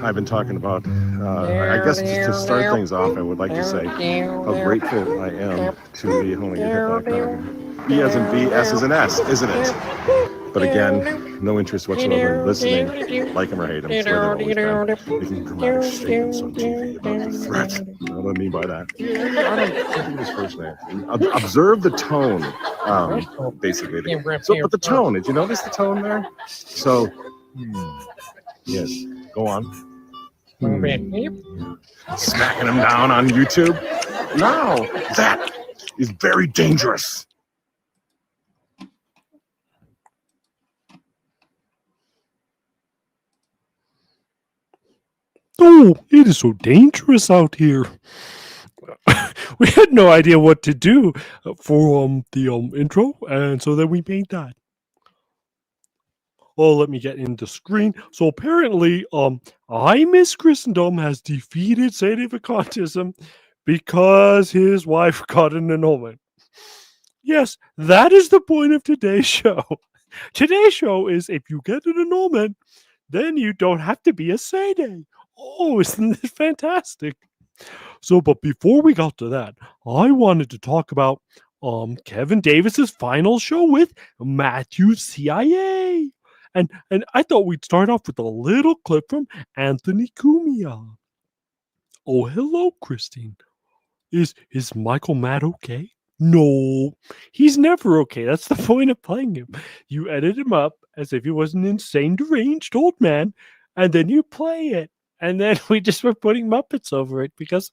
I've been talking about, I guess to start things off, I would like to say how grateful I am to be, hold on, you hit that car. B as in B, S as in S, isn't it? But again, no interest whatsoever in listening. Like him or hate him, it's the way they've always been. Making dramatic statements on TV about the threat. You know what I mean by that? I don't think of his first name. Observe the tone, basically. But the tone, did you notice the tone there? So, yes, go on. Smacking him down on YouTube? No, that is very dangerous. Oh, it is so dangerous out here. We had no idea what to do for the intro, and so then we made that. Oh, let me get in the screen. So apparently, I Miss Christendom has defeated Sedevacantism because his wife got an annulment. Yes, that is the point of today's show. Today's show is if you get an annulment, then you don't have to be a Sede. Oh, isn't this fantastic? So, but before we got to that, I wanted to talk about Kevin Davis's final show with Matthew CIA. And I thought we'd start off with a little clip from Anthony Cumia. Oh, hello, Christine. Is Michael Matt okay? No, he's never okay. That's the point of playing him. You edit him up as if he was an insane, deranged old man, and then you play it. And then we just were putting Muppets over it because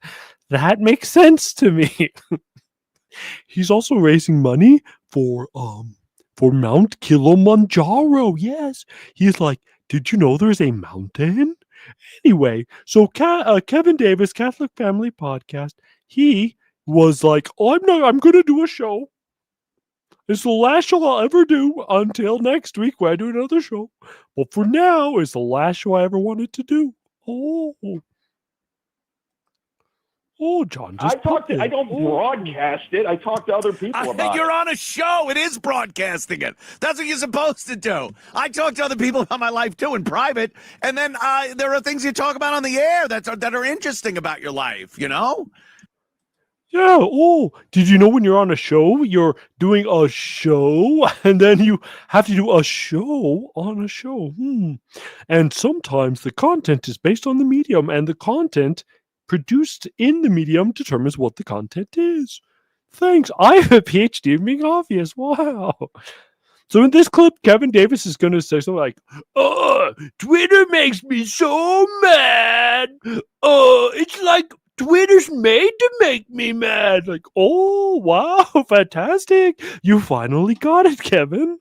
that makes sense to me. He's also raising money for Mount Kilimanjaro. Yes, he's like, did you know there's a mountain? Anyway, so Kevin Davis, Catholic Family Podcast, he was like, oh, I'm going to do a show. It's the last show I'll ever do until next week when I do another show. But for now, it's the last show I ever wanted to do. Oh, John just I don't broadcast it. I talk to other people about You're it. on a show. It is broadcasting it. That's what you're supposed to do. I talk to other people about my life, too, in private. And then there are things you talk about on the air that are interesting about your life, you know? Yeah. Oh, did you know when you're on a show, you're doing a show, and then you have to do a show on a show? And sometimes the content is based on the medium, and the content produced in the medium determines what the content is. Thanks. I have a PhD in being obvious. Wow. So in this clip, Kevin Davis is going to say something like, Twitter makes me so mad. It's like Twitter's made to make me mad. Like, oh, wow, fantastic. You finally got it, Kevin.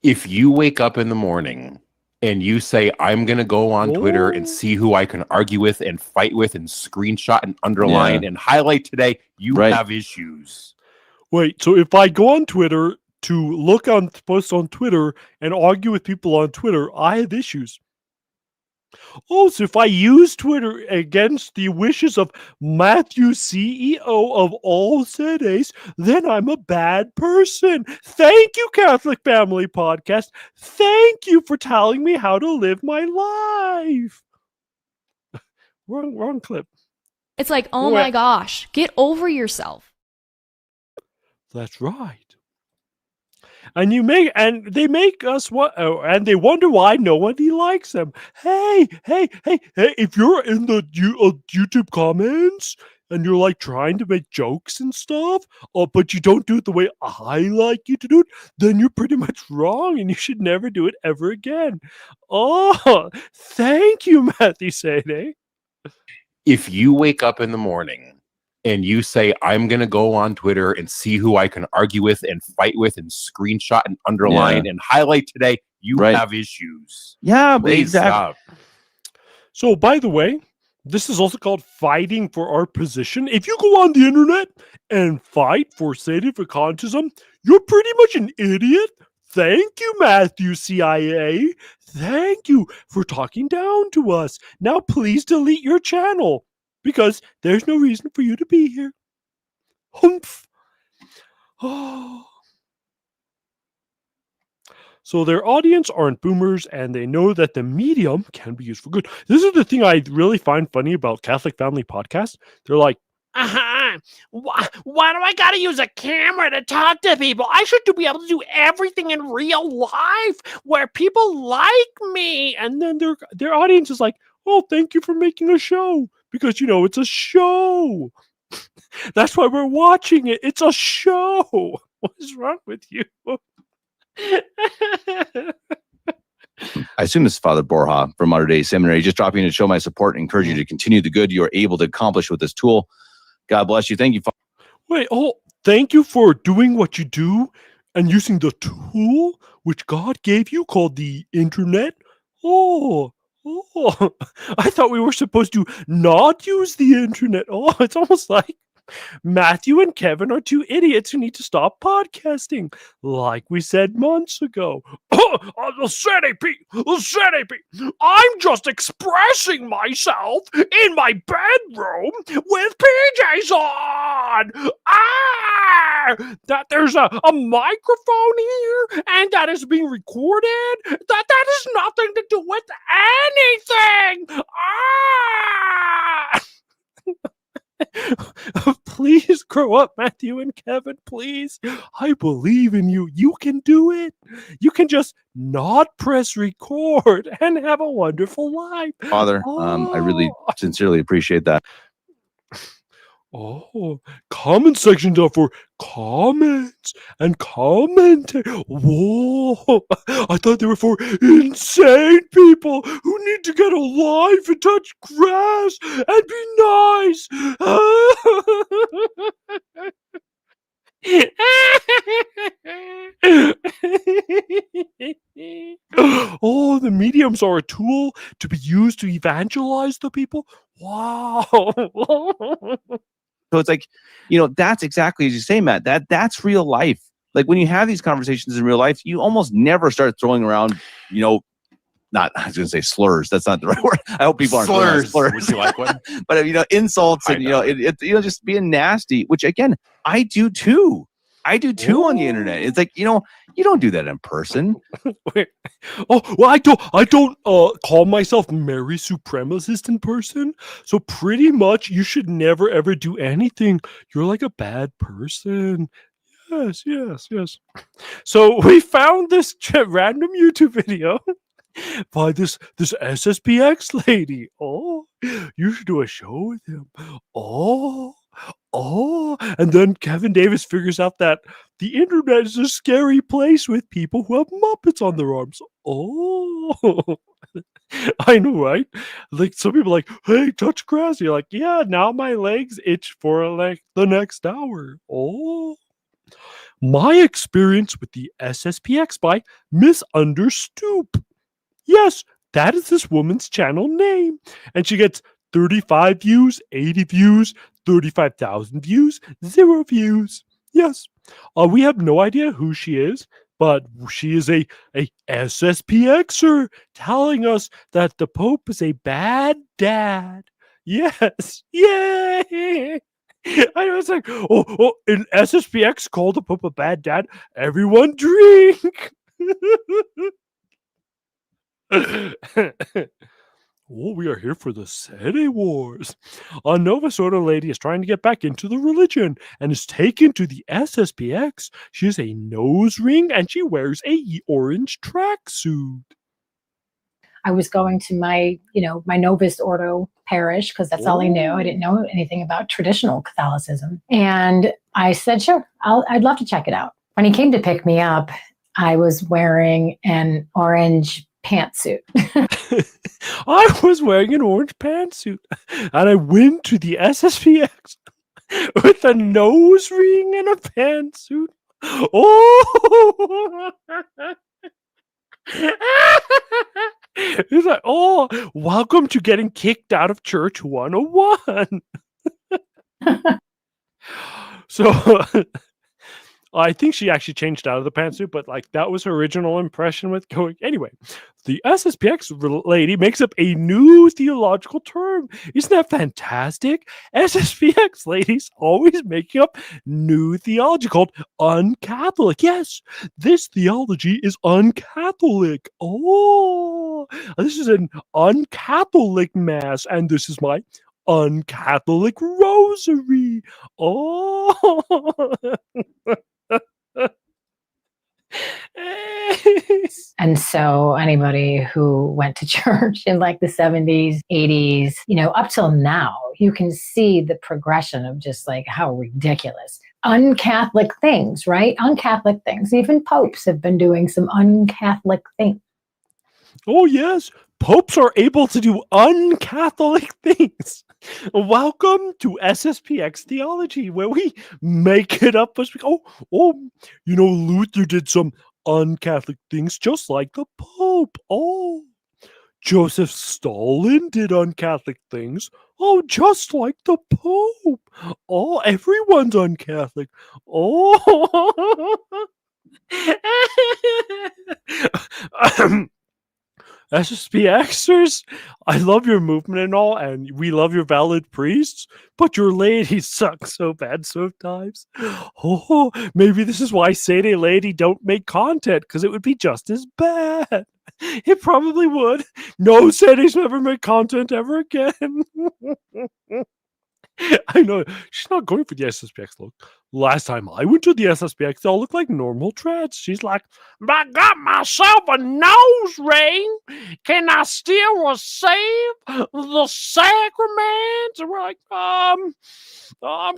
If you wake up in the morning and you say, I'm going to go on Twitter and see who I can argue with and fight with and screenshot and underline and highlight today, you have issues. Wait, so if I go on Twitter to look on posts on Twitter and argue with people on Twitter, I have issues. Oh, so if I use Twitter against the wishes of Matthew, CEO of all cities, then I'm a bad person. Thank you, Catholic Family Podcast. Thank you for telling me how to live my life. Wrong clip. It's like, oh my gosh, get over yourself. That's right. And they make us and they wonder why nobody likes them. Hey, if you're in the YouTube comments and you're like trying to make jokes and stuff, but you don't do it the way I like you to do it, then you're pretty much wrong and you should never do it ever again. Oh, thank you, Matthew Sede. If you wake up in the morning and you say, I'm going to go on Twitter and see who I can argue with and fight with and screenshot and underline and highlight today, you have issues. Yeah, please stop. So, by the way, this is also called fighting for our position. If you go on the internet and fight for Sedevacantism, you're pretty much an idiot. Thank you, Matthew CIA. Thank you for talking down to us. Now, please delete your channel, because there's no reason for you to be here. Humph. Oh. So their audience aren't boomers, and they know that the medium can be used for good. This is the thing I really find funny about Catholic Family Podcast. They're like, why do I gotta use a camera to talk to people? I should be able to do everything in real life where people like me. And then their audience is like, oh, thank you for making a show. Because, it's a show. That's why we're watching it. It's a show. What is wrong with you? I assume this is Father Borja from Mater Dei Seminary. Just dropping in to show my support and encourage you to continue the good you are able to accomplish with this tool. God bless you. Thank you. Wait, thank you for doing what you do and using the tool which God gave you called the internet. Oh, I thought we were supposed to not use the internet. Oh, it's almost like Matthew and Kevin are two idiots who need to stop podcasting, like we said months ago. I'm just expressing myself in my bedroom with PJs on. That there's a microphone here and that is being recorded. That has nothing to do with anything. Please grow up, Matthew and Kevin, please. I believe in you. You can do it. You can just not press record and have a wonderful life. Father, I really sincerely appreciate that. Oh, comment sections are for comments and commentary. Whoa, I thought they were for insane people who need to get a life and touch grass and be nice. Oh, the mediums are a tool to be used to evangelize the people. Wow. So it's like, that's exactly as you say, Matt. That's real life. Like when you have these conversations in real life, you almost never start throwing around, not, I was going to say slurs. That's not the right word. I hope people aren't Slurs. slurs. Would you like one? But insults and just being nasty, which again, I do too. I do too on the internet. It's like, you don't do that in person. Wait. Oh, well, I don't call myself Mary Supremacist in person. So pretty much you should never ever do anything. You're like a bad person. Yes. So we found this random YouTube video by this SSPX lady. Oh, you should do a show with him. Oh, and then Kevin Davis figures out that the internet is a scary place with people who have Muppets on their arms. Oh, I know, right? Like some people are like, hey, touch grass. You're like, yeah, now my legs itch for like the next hour. Oh, my experience with the SSPX by Miss Understoop. Yes, that is this woman's channel name. And she gets 35 views, 80 views, 35,000 views, 0 views. Yes. We have no idea who she is, but she is a SSPXer telling us that the Pope is a bad dad. Yes. Yay! I was like, oh, an SSPX called the Pope a bad dad. Everyone drink. Oh, we are here for the Sede Wars. A Nova Soda lady is trying to get back into the religion and is taken to the SSPX. She has a nose ring and she wears a orange tracksuit. I was going to my Novus Ordo parish because that's all I knew. I didn't know anything about traditional Catholicism. And I said, sure, I'd love to check it out. When he came to pick me up, I was wearing an orange pantsuit. I was wearing an orange pantsuit and I went to the SSPX with a nose ring and a pantsuit. Oh! He's like, oh, welcome to getting kicked out of church 101. So I think she actually changed out of the pantsuit, but like that was her original impression with going. Anyway, the SSPX lady makes up a new theological term. Isn't that fantastic? SSPX ladies always making up new theology called uncatholic. Yes, this theology is uncatholic. Oh, this is an uncatholic mass, and this is my uncatholic rosary. Oh. And so anybody who went to church in like the 70s, 80s, up till now, you can see the progression of just like how ridiculous uncatholic things, right? Uncatholic things. Even popes have been doing some uncatholic things. Oh, yes. Popes are able to do uncatholic things. Welcome to SSPX Theology, where we make it up as we go. Luther did some uncatholic things just like the Pope. Oh, Joseph Stalin did uncatholic things. Oh, just like the Pope. Oh, everyone's uncatholic. Oh. SSPXers, I love your movement and all, and we love your valid priests, but your ladies suck so bad sometimes. Oh, maybe this is why Sede Lady don't make content, because it would be just as bad. It probably would. No, Sede's never make content ever again. I know. She's not going for the SSPX look. Last time I went to the SSPX, they all look like normal trads. She's like, I got myself a nose ring. Can I still receive the sacrament? And we're like,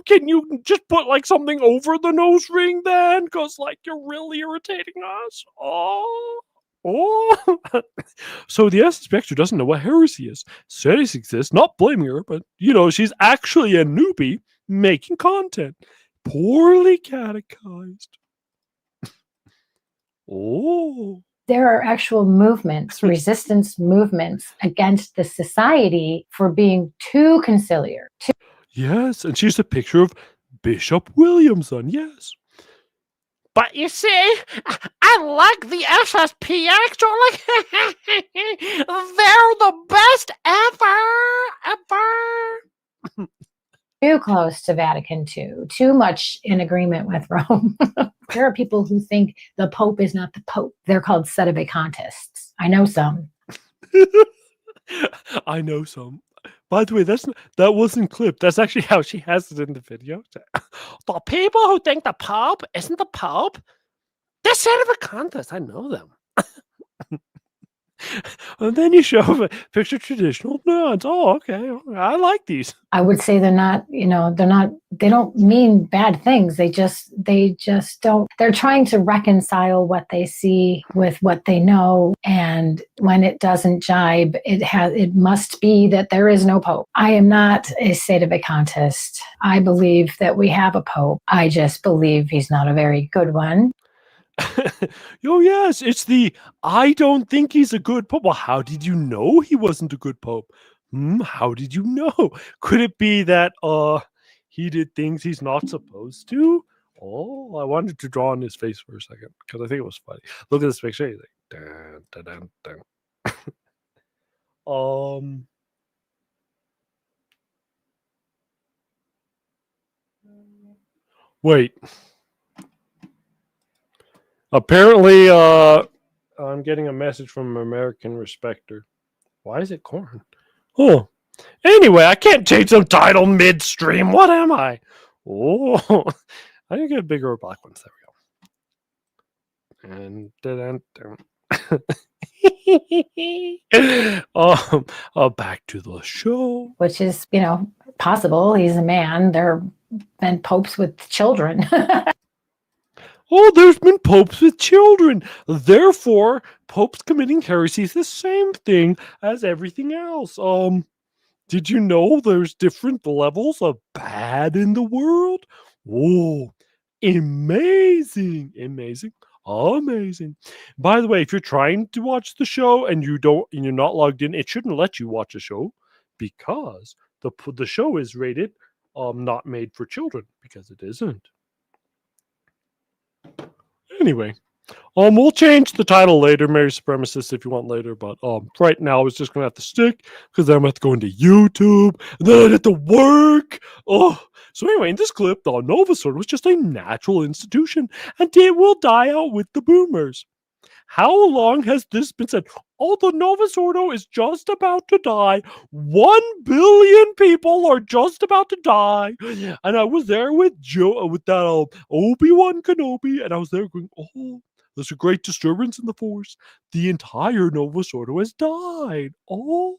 can you just put like something over the nose ring then? Because like you're really irritating us. Oh. So the SSPX doesn't know what heresy is. Sedes exists, not blaming her, but she's actually a newbie making content. Poorly catechized. There are actual movements, resistance movements against the society for being too conciliar. Yes, and she's a picture of Bishop Williamson, yes. But you see, I like the SSPX. They're the best ever. Too close to Vatican II, too much in agreement with Rome. There are people who think the Pope is not the Pope. They're called Sedevacantists. I know some. I know some. By the way, that wasn't clipped. That's actually how she has it in the video. The people who think the Pope isn't the Pope, they're Sedevacantists. I know them. And then you show a picture of traditional nuns. Oh, okay. I like these. I would say they're not, they don't mean bad things. They just don't. They're trying to reconcile what they see with what they know. And when it doesn't jibe, it must be that there is no Pope. I am not a Sedevacantist. I believe that we have a Pope. I just believe he's not a very good one. Oh, yes, it's the I don't think he's a good Pope. Well, how did you know he wasn't a good Pope? How did you know? Could it be that he did things he's not supposed to? Oh, I wanted to draw on his face for a second because I think it was funny. Look at this picture. He's like, dun, dun, dun, dun. Wait. Apparently, I'm getting a message from an American Respecter. Why is it corn? Oh. Anyway, I can't change some title midstream. What am I? Oh. I need to get bigger black ones. There we go. Back to the show. Which is, possible. He's a man. There have been popes with children. Oh, there's been popes with children. Therefore, popes committing heresy is the same thing as everything else. Did you know there's different levels of bad in the world? Whoa, amazing. By the way, if you're trying to watch the show and you're not logged in, it shouldn't let you watch the show because the show is rated not made for children because it isn't. Anyway, we'll change the title later, Mary Supremacist, if you want later. But right now, I was just gonna have to stick because then I'm gonna have to go into YouTube, and then I'd have to work. Oh, so anyway, in this clip, the Novus Ordo was just a natural institution, and it will die out with the boomers. How long has this been said? Oh, the Novus Ordo is just about to die. 1 billion people are just about to die. And I was there with that Obi-Wan Kenobi, and I was there going, oh, there's a great disturbance in the Force. The entire Novus Ordo has died. Oh.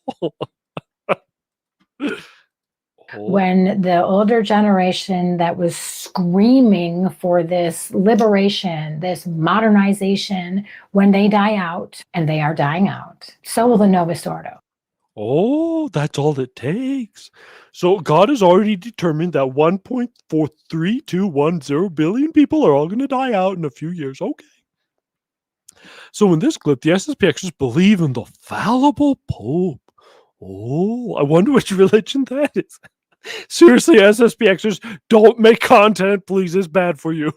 When the older generation that was screaming for this liberation, this modernization, when they die out, and they are dying out, so will the Novus Ordo. Oh, that's all it takes. So God has already determined that 1.43210 billion people are all going to die out in a few years. Okay. So in this clip, the SSPXers believe in the fallible Pope. Oh, I wonder which religion that is. Seriously, SSPXers, don't make content, please. It's bad for you.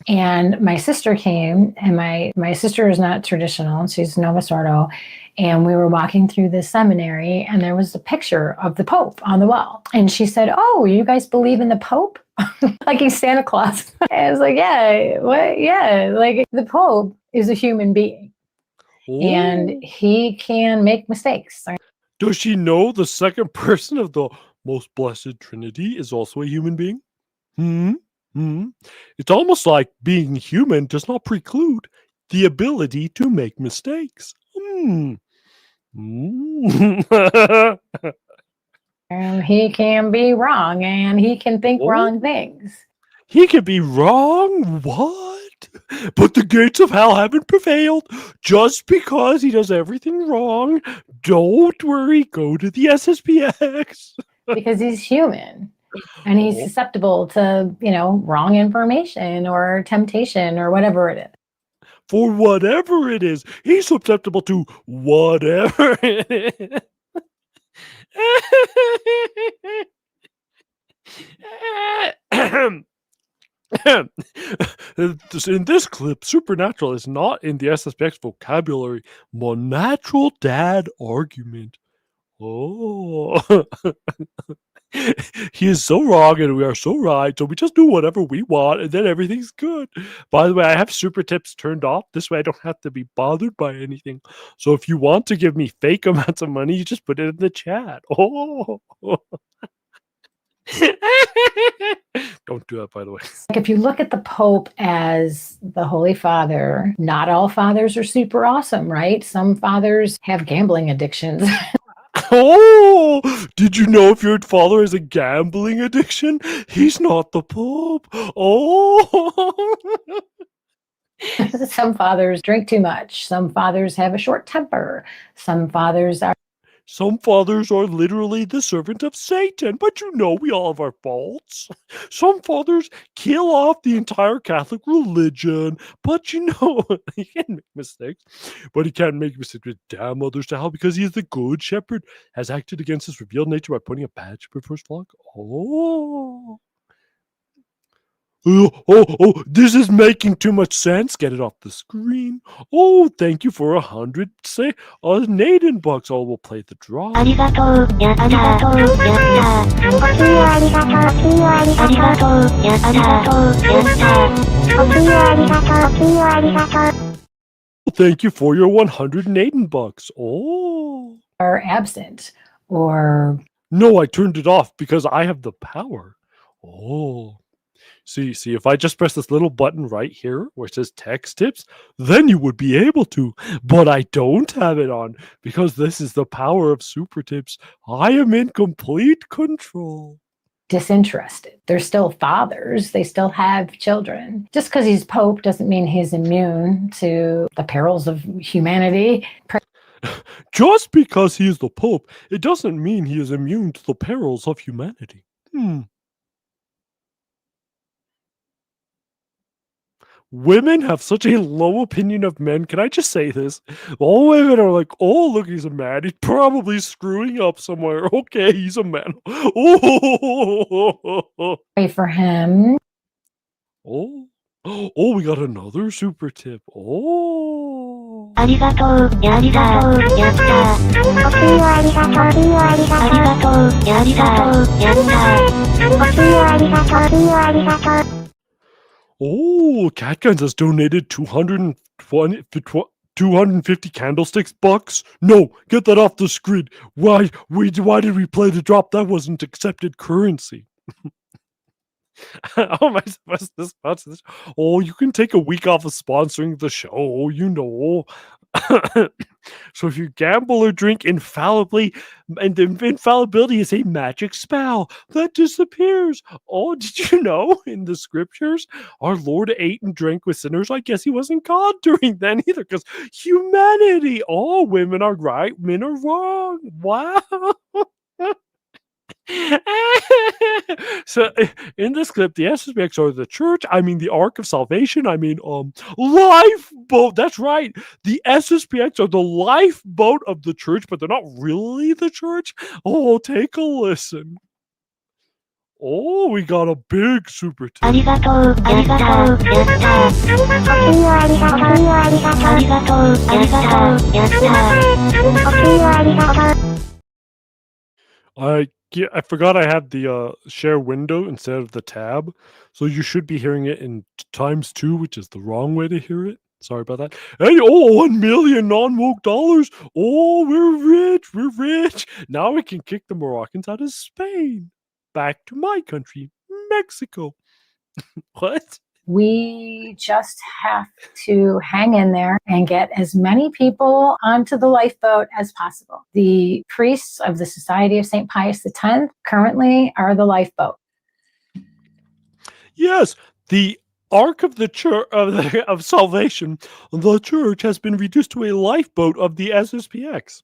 And my sister came, and my sister is not traditional. She's Novus Ordo. And we were walking through the seminary, and there was a picture of the Pope on the wall. And she said, oh, you guys believe in the Pope? Like he's Santa Claus. I was like, yeah, what? Yeah, like the Pope is a human being. Oh. And he can make mistakes. Does she know the second person of the most blessed Trinity is also a human being? It's almost like being human does not preclude the ability to make mistakes. And he can be wrong, and he can think wrong things. He can be wrong? What? But the gates of hell haven't prevailed. Just because he does everything wrong, don't worry, go to the SSPX. Because he's human. And he's susceptible to, wrong information or temptation or whatever it is. For whatever it is, he's susceptible to whatever it is. In this clip, supernatural is not in the SSPX vocabulary. Monatural dad argument. Oh. He is so wrong and we are so right, so we just do whatever we want and then everything's good. By the way, I have super tips turned off. This way I don't have to be bothered by anything. So if you want to give me fake amounts of money, you just put it in the chat. Oh. Don't do that, by the way. If you look at the Pope as the Holy Father, not all fathers are super awesome, right? Some fathers have gambling addictions. Oh, did you know if your father has a gambling addiction, he's not the Pope? Oh. Some fathers drink too much. Some fathers have a short temper. Some fathers are literally the servant of Satan, but we all have our faults. Some fathers kill off the entire Catholic religion, but he can make mistakes. But he can't make mistakes with damn others to hell because he is the good shepherd, has acted against his revealed nature by putting a bad shepherd for his flock. Oh. Oh, this is making too much sense. Get it off the screen. Oh, thank you for 100, say, Naden bucks. Oh, we'll play the draw. Thank you for your 100 Naden bucks. Oh. Are absent or... No, I turned it off because I have the power. Oh. See, if I just press this little button right here where it says text tips, then you would be able to. But I don't have it on because this is the power of super tips. I am in complete control. Disinterested. They're still fathers. They still have children. Just because he's Pope doesn't mean he's immune to the perils of humanity. Just because he is the Pope, it doesn't mean he is immune to the perils of humanity. Women have such a low opinion of men. Can I just say this? All women are like, oh, look, he's a man. He's probably screwing up somewhere. Okay, he's a man. Oh. Pray for him. Oh. Oh, we got another super tip. Oh. ありがとう。やりだとう。やった。ごきよありがとう。ありがとう。やりだとう。やった。ごきよありがとう。ありがとう。Oh, Catguns has donated 250 candlesticks bucks. No, get that off the screen. Why did we play the drop? That wasn't accepted currency. How am I supposed to sponsor this? Oh, you can take a week off of sponsoring the show, you know. So if you gamble or drink infallibly, and the infallibility is a magic spell that disappears. Oh, did you know in the scriptures, our Lord ate and drank with sinners? I guess he wasn't God during then either, because humanity, all women are right, men are wrong. Wow. So in this clip, the SSPX are the church. I mean, the Ark of Salvation. I mean, lifeboat. That's right. The SSPX are the lifeboat of the church, but they're not really the church. Oh, take a listen. Oh, we got a big super tip. ありがとう。やった。ごきよありがとう。ありがとう。やった。ごきよありがとう。I forgot I had the share window instead of the tab, so you should be hearing it in ×2, which is the wrong way to hear it. Sorry about that. Hey, oh, 1 million non-woke dollars. Oh, we're rich. Now we can kick the Moroccans out of Spain. Back to my country, Mexico. What? We just have to hang in there and get as many people onto the lifeboat as possible. The priests of the Society of St. Pius X currently are the lifeboat. Yes, the Ark of the Church of Salvation, the church has been reduced to a lifeboat of the SSPX.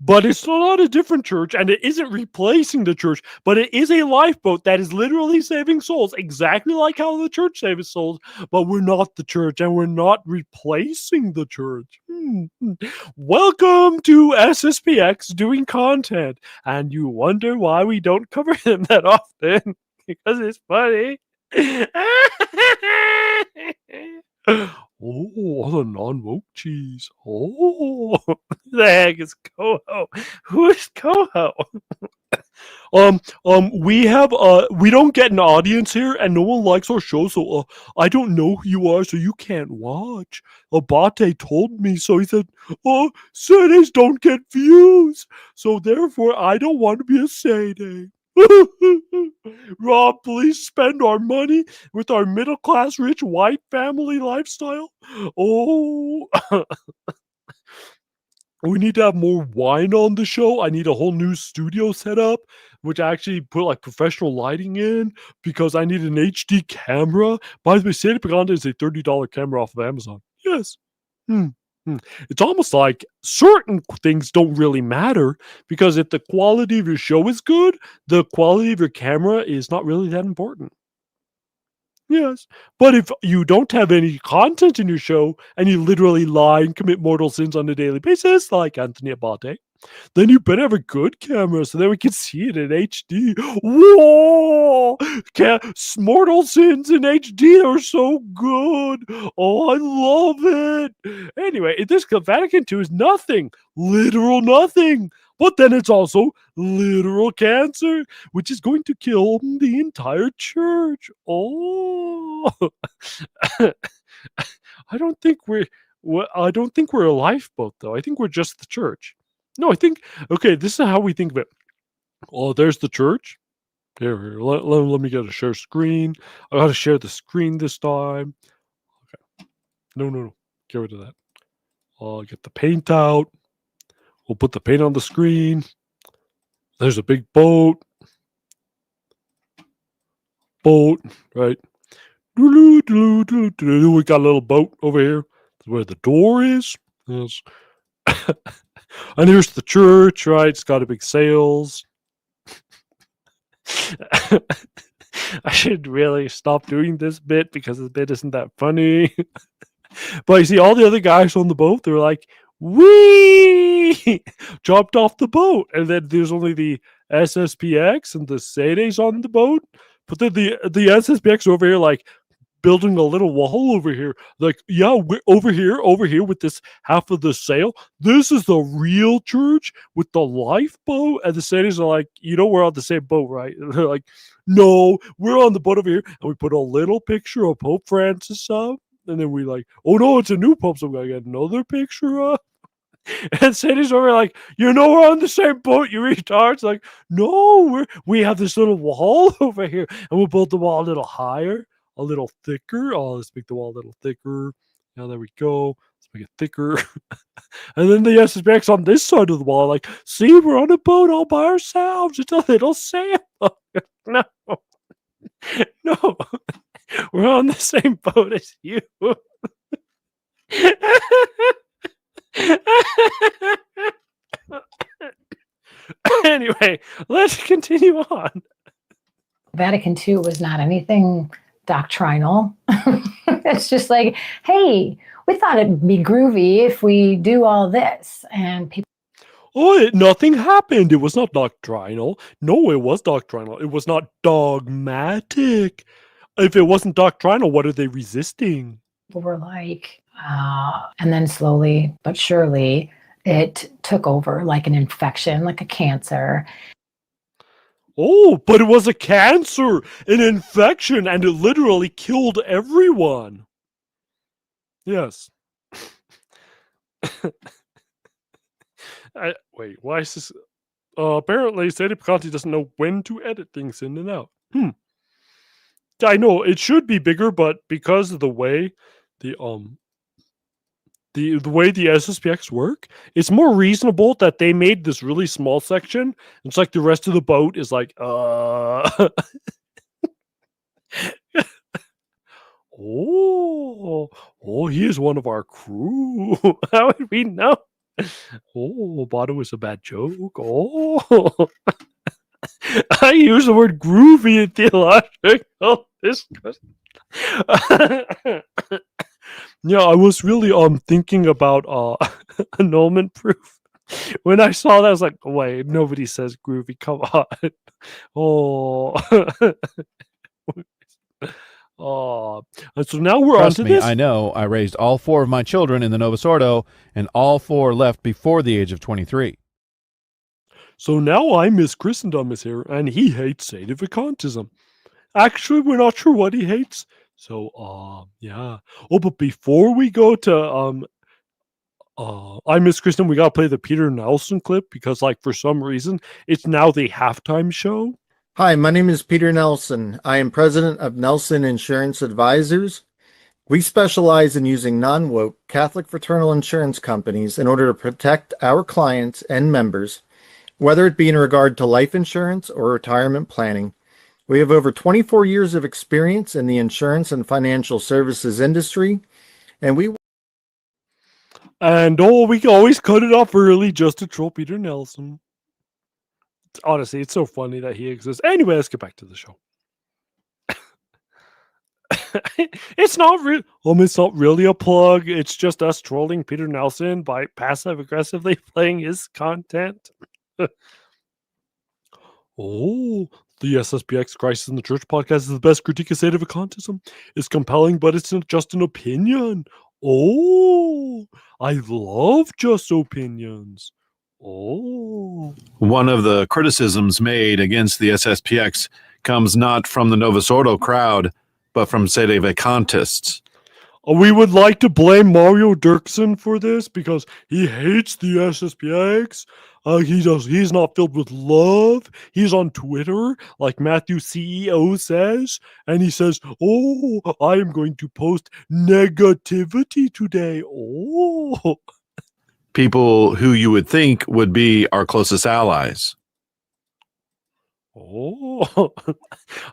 But it's not a different church, and it isn't replacing the church, but it is a lifeboat that is literally saving souls, exactly like how the church saves souls, but we're not the church, and we're not replacing the church. Welcome to SSPX doing content, and you wonder why we don't cover them that often, because it's funny. Oh, the non-woke cheese. Oh, the heck is Coho? Who is Coho? We don't get an audience here, and no one likes our show, so I don't know who you are, so you can't watch. Abate told me, so he said, Sedes don't get views, so therefore I don't want to be a Sede. Rob, please spend our money with our middle-class rich white family lifestyle. Oh, we need to have more wine on the show. I need a whole new studio set up, which I actually put like professional lighting in, because I need an HD camera. By the way, Sedevacantism is a $30 camera off of Amazon. Yes. It's almost like certain things don't really matter, because if the quality of your show is good, the quality of your camera is not really that important. Yes. But if you don't have any content in your show and you literally lie and commit mortal sins on a daily basis, like Anthony Abate, then you better have a good camera so that we can see it in HD. Whoa! Mortal Sins in HD are so good. Oh, I love it. Anyway, this Vatican II is nothing. Literal nothing. But then it's also literal cancer, which is going to kill the entire church. Oh. I don't think we're a lifeboat, though. I think we're just the church. No, I think, okay, this is how we think of it. Oh, there's the church. Here, let me get a share screen. I got to share the screen this time. Okay. No. Get rid of that. I'll get the paint out. We'll put the paint on the screen. There's a big boat. Right? We got a little boat over here. That's where the door is. Yes. And here's the church, right? It's got a big sails. I should really stop doing this bit, because this bit isn't that funny. But you see, all the other guys on the boat, they're like, wee! Jumped off the boat. And then there's only the SSPX and the Sedes on the boat. But then the SSPX over here, like, building a little wall over here. Like, yeah, we're over here with this half of the sail. This is the real church with the lifeboat. And the sailors are like, we're on the same boat, right? And they're like, no, we're on the boat over here. And we put a little picture of Pope Francis up. And then we like, oh no, it's a new Pope. So we got another picture up. And Sadie's over like, we're on the same boat, you retards. Like, no, we have this little wall over here. And we'll build the wall a little higher, a little thicker. Oh, let's make the wall a little thicker. Now there we go. Let's make it thicker. And then the SSBX on this side of the wall, like, see, we're on a boat all by ourselves. It's a little sail. No. No. We're on the same boat as you. Anyway, let's continue on. Vatican II was not anything doctrinal. It's just like, hey, we thought it'd be groovy if we do all this. And people. Oh, nothing happened. It was not doctrinal. No, it was doctrinal. It was not dogmatic. If it wasn't doctrinal, what are they resisting? People were like, and then slowly but surely it took over like an infection, like a cancer. Oh, but it was a cancer, an infection, and it literally killed everyone. Yes. Wait, why is this? Apparently, Sedevacantism doesn't know when to edit things in and out. I know it should be bigger, but because of the way the way the SSPX work, it's more reasonable that they made this really small section. It's like the rest of the boat is like, oh, he is one of our crew. How would we know? Oh, Botto is a bad joke. Oh, I use the word groovy in theological discussion. Yeah, I was really thinking about annulment proof. When I saw that, I was like, wait, nobody says groovy. Come on. Oh. Oh. And so now we're on to this. I know. I raised all 4 of my children in the Novus Ordo, and all 4 left before the age of 23. So now I Miss Christendom is here, and he hates Sedevacantism. Actually, we're not sure what he hates. So, yeah. Oh, but before we go to I Miss Kristen, we gotta play the Peter Nelson clip because, like, for some reason, it's now the halftime show. Hi, my name is Peter Nelson. I am president of Nelson Insurance Advisors. We specialize in using non-woke Catholic fraternal insurance companies in order to protect our clients and members, whether it be in regard to life insurance or retirement planning. We have over 24 years of experience in the insurance and financial services industry, and we can always cut it off early just to troll Peter Nelson. Honestly, it's so funny that he exists. Anyway, let's get back to the show. It's not really a plug. It's just us trolling Peter Nelson by passive aggressively playing his content. Oh, the SSPX Crisis in the Church podcast is the best critique of Sedevacantism. It's compelling, but it's not just an opinion. Oh, I love just opinions. Oh. One of the criticisms made against the SSPX comes not from the Novus Ordo crowd, but from Sedevacantists. We would like to blame Mario Dirksen for this because he hates the SSPX. He's not filled with love. He's on Twitter, like Matthew CEO says, and he says, "Oh, I am going to post negativity today." Oh. People who you would think would be our closest allies. Oh,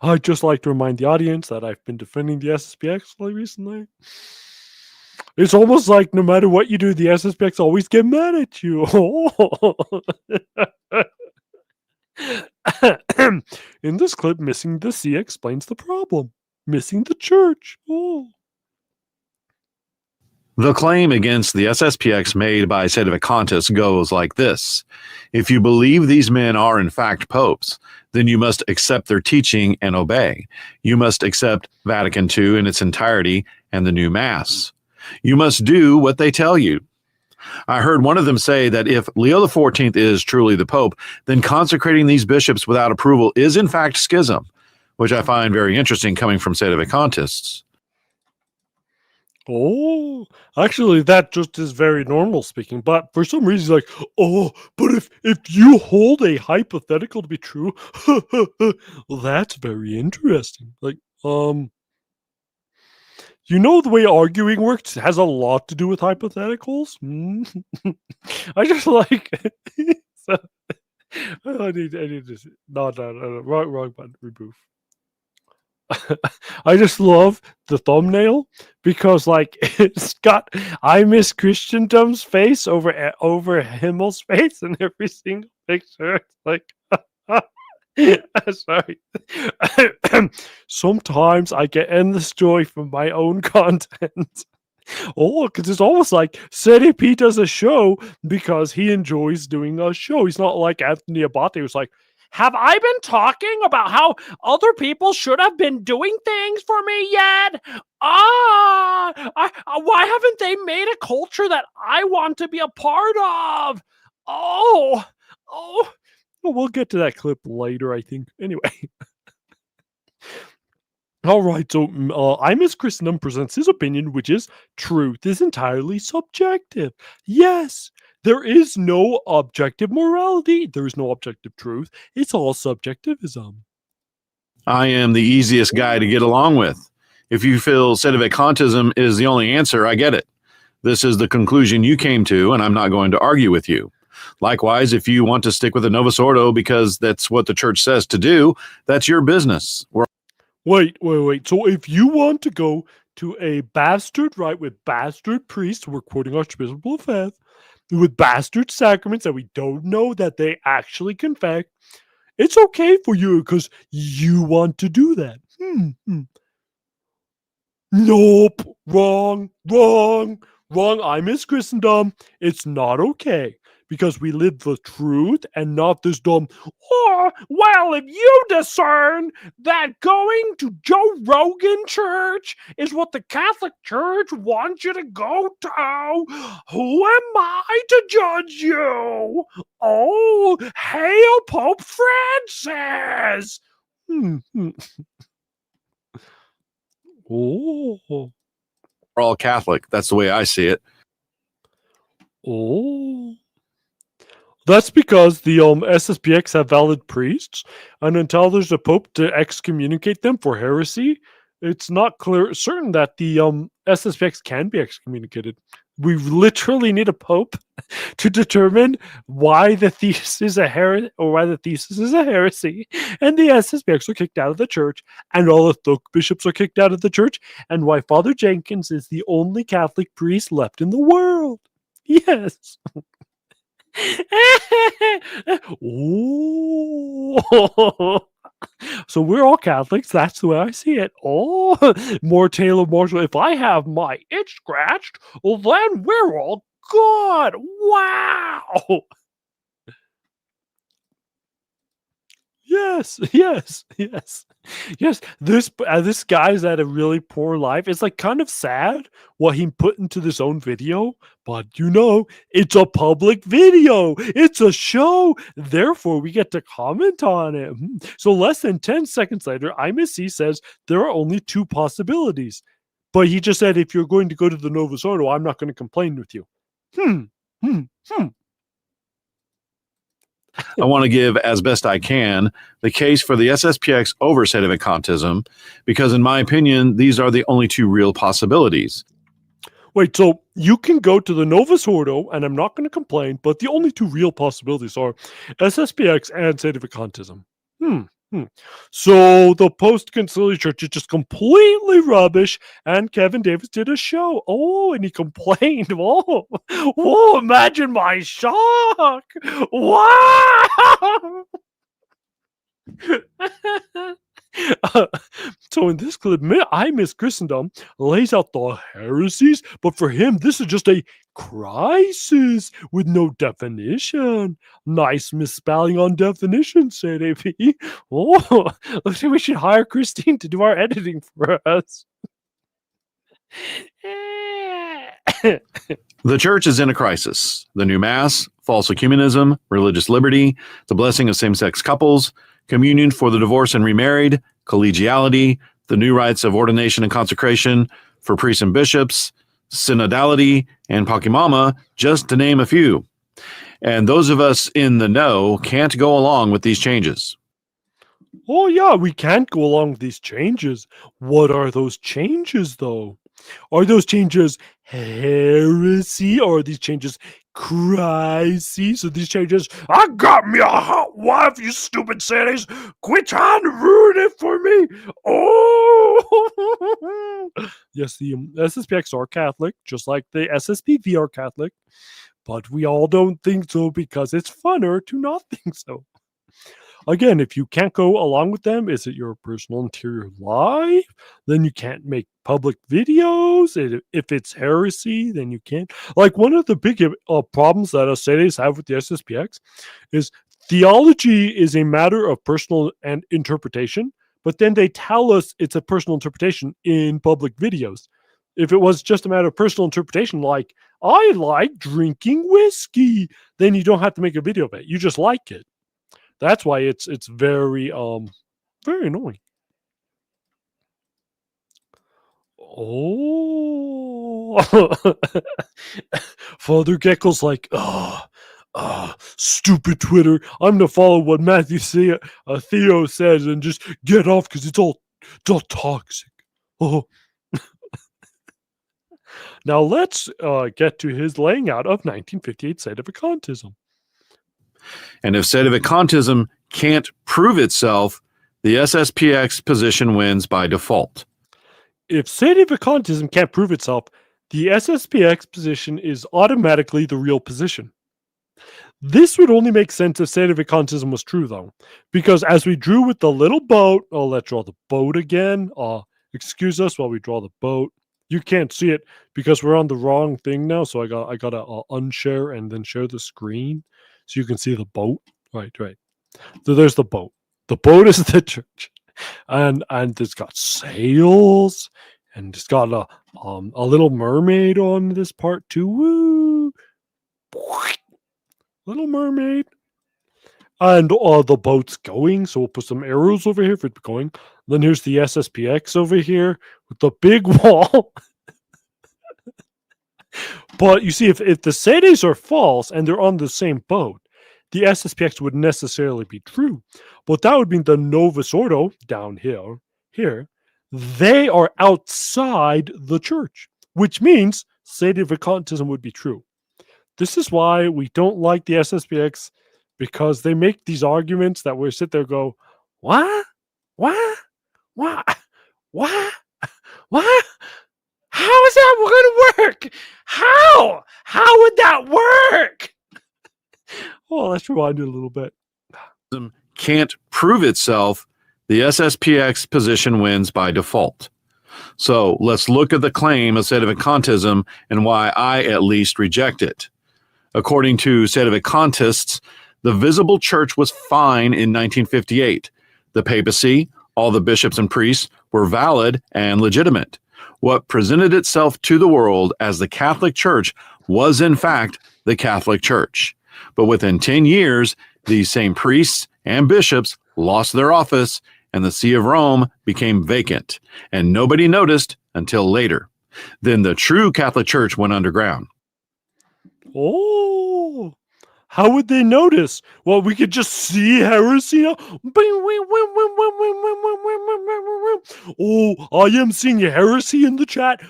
I'd just like to remind the audience that I've been defending the SSPX recently. It's almost like no matter what you do, the SSPX always get mad at you. Oh. In this clip, missing the C explains the problem. Missing the church. Oh. The claim against the SSPX made by Sedevacantists goes like this. If you believe these men are in fact popes, then you must accept their teaching and obey. You must accept Vatican II in its entirety and the new Mass. You must do what they tell you. I heard one of them say that if Leo XIV is truly the Pope, then consecrating these bishops without approval is in fact schism, which I find very interesting coming from Sedevacantists. Oh, actually, that just is very normal speaking. But for some reason, he's like, oh, but if you hold a hypothetical to be true, well, that's very interesting. Like, you know, the way arguing works has a lot to do with hypotheticals. I just like. So, I need to. No, wrong button. Remove. I just love the thumbnail because, like, it's got "I miss Christendom's" face over Himmel's face in every single picture. It's like, sorry. Sometimes I get endless joy from my own content. Oh, because it's almost like P does a show because he enjoys doing a show. He's not like Anthony Abate, who's like, have I been talking about how other people should have been doing things for me yet? Why haven't they made a culture that I want to be a part of? Oh, well, we'll get to that clip later, I think. Anyway. All right, so I Miss Christendom presents his opinion, which is truth is entirely subjective. Yes, there is no objective morality. There is no objective truth. It's all subjectivism. I am the easiest guy to get along with. If you feel Sedevacantism is the only answer, I get it. This is the conclusion you came to, and I'm not going to argue with you. Likewise, if you want to stick with the Novus Ordo because that's what the church says to do, that's your business. Wait. So if you want to go to a bastard rite with bastard priests, we're quoting Archbishop Lefebvre, with bastard sacraments that we don't know that they actually confect, it's okay for you because you want to do that. Nope. Wrong. I miss Christendom. It's not okay because we live the truth and not this dumb, well, if you discern that going to Joe Rogan Church is what the Catholic Church wants you to go to, who am I to judge you? Oh, hail Pope Francis! Oh. We're all Catholic. That's the way I see it. Oh. That's because the SSPX have valid priests, and until there's a pope to excommunicate them for heresy, it's not certain that the SSPX can be excommunicated. We literally need a pope to determine why the thesis is a heresy, or why the thesis is a heresy, and the SSPX are kicked out of the church, and all the Thok bishops are kicked out of the church, and why Father Jenkins is the only Catholic priest left in the world. Yes. Oh. So we're all Catholics. That's the way I see it. Oh, more Taylor Marshall. If I have my itch scratched, well, then we're all good. Wow. Yes. This guy's had a really poor life. It's like kind of sad what he put into this own video, but it's a public video. It's a show. Therefore, we get to comment on it. So less than 10 seconds later, IMSC says there are only two possibilities. But he just said, if you're going to go to the Novus Ordo, I'm not going to complain with you. I want to give, as best I can, the case for the SSPX over Sedevacantism, because in my opinion, these are the only two real possibilities. Wait, so you can go to the Novus Ordo, and I'm not going to complain, but the only two real possibilities are SSPX and Sedevacantism. So the post-conciliar church is just completely rubbish, and Kevin Davis did a show. Oh, and he complained. Whoa, imagine my shock. Wow. So in this clip, I Miss Christendom lays out the heresies, but for him, this is just a crisis with no definition. Nice misspelling on definition, said AP. Oh, looks like we should hire Christine to do our editing for us. The church is in a crisis. The new mass, false ecumenism, religious liberty, the blessing of same-sex couples, communion for the divorced and remarried, collegiality, the new rites of ordination and consecration for priests and bishops, synodality, and Pachamama, just to name a few. And those of us in the know can't go along with these changes. Oh, yeah, we can't go along with these changes. What are those changes, though? Are those changes heresy, or are these changes crises? Are these changes, I got me a hot wife, you stupid cities. Quit trying to ruin it for me. Oh! Yes, the SSPX are Catholic, just like the SSPV are Catholic. But we all don't think so because it's funner to not think so. Again, if you can't go along with them, is it your personal interior life? Then you can't make public videos. If it's heresy, then you can't. Like, one of the big problems that Sedes have with the SSPX is theology is a matter of personal and interpretation, but then they tell us it's a personal interpretation in public videos. If it was just a matter of personal interpretation, like, I like drinking whiskey, then you don't have to make a video of it. You just like it. That's why it's very very annoying. Oh, Father Gecko's like, stupid Twitter. I'm gonna follow what Matthew Theo says and just get off because it's all toxic. Oh. Now let's get to his laying out of 1958 Sedevacantism. And if Sedevacantism can't prove itself, the SSPX position wins by default. If Sedevacantism can't prove itself, the SSPX position is automatically the real position. This would only make sense if Sedevacantism was true, though, because as we drew with the little boat, let's draw the boat again. Excuse us while we draw the boat. You can't see it because we're on the wrong thing now, so I gotta unshare and then share the screen so you can see the boat. Right. So there's the boat. The boat is the church, and it's got sails, and it's got a little mermaid on this part too. Woo! Little mermaid. And the boat's going, so we'll put some arrows over here for it going. Then here's the SSPX over here with the big wall. But you see, if the Sedes are false and they're on the same boat, the SSPX would necessarily be true. But that would mean the Novus Ordo down here, they are outside the church, which means Sedevacantism would be true. This is why we don't like the SSPX, because they make these arguments that we sit there and go, what? How is that going to work? How would that work? Oh, let's rewind it a little bit. Can't prove itself, the SSPX position wins by default. So let's look at the claim of Sedevacantism and why I at least reject it. According to Sedevacantists, the visible church was fine in 1958. The papacy, all the bishops and priests, were valid and legitimate. What presented itself to the world as the Catholic Church was, in fact, the Catholic Church. But within 10 years, these same priests and bishops lost their office, and the See of Rome became vacant, and nobody noticed until later. Then the true Catholic Church went underground. Oh, how would they notice? Well, we could just see heresy now. Oh, I am seeing heresy in the chat.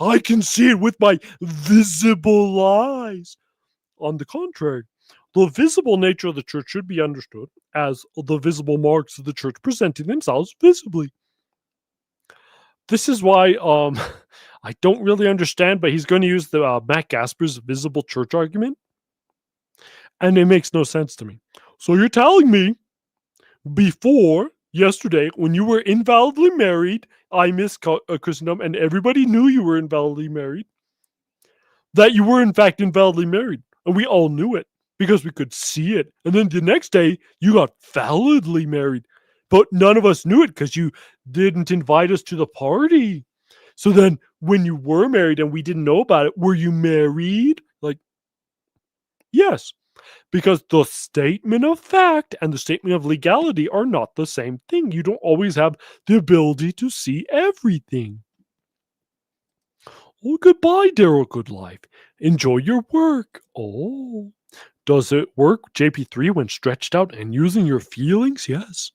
I can see it with my visible eyes. On the contrary, the visible nature of the church should be understood as the visible marks of the church presenting themselves visibly. This is why I don't really understand, but he's going to use the Matt Gasper's visible church argument, and it makes no sense to me. So you're telling me before yesterday, when you were invalidly married, I missed Christendom, and everybody knew you were invalidly married. that you were in fact invalidly married. And we all knew it because we could see it. And then the next day, you got validly married. But none of us knew it because you didn't invite us to the party. So then when you were married and we didn't know about it, were you married? Like, yes. Because the statement of fact and the statement of legality are not the same thing. You don't always have the ability to see everything. Oh, goodbye, Daryl Goodlife. Enjoy your work. Oh, does it work, JP3, when stretched out and using your feelings? Yes.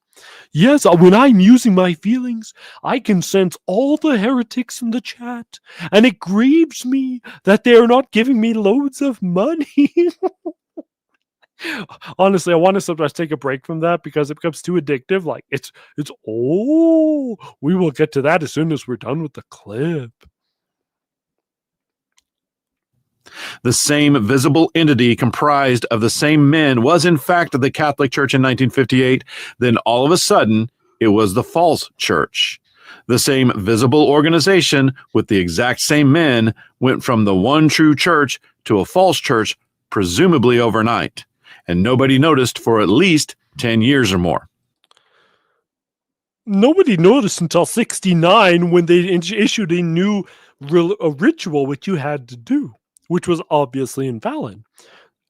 Yes, when I'm using my feelings, I can sense all the heretics in the chat, and it grieves me that they are not giving me loads of money. Honestly, I want to sometimes take a break from that because it becomes too addictive. Like we will get to that as soon as we're done with the clip. The same visible entity comprised of the same men was in fact the Catholic Church in 1958. Then all of a sudden, it was the false church. The same visible organization with the exact same men went from the one true church to a false church, presumably overnight. And nobody noticed for at least 10 years or more. Nobody noticed until 69 when they issued a new ritual which you had to do, which was obviously invalid.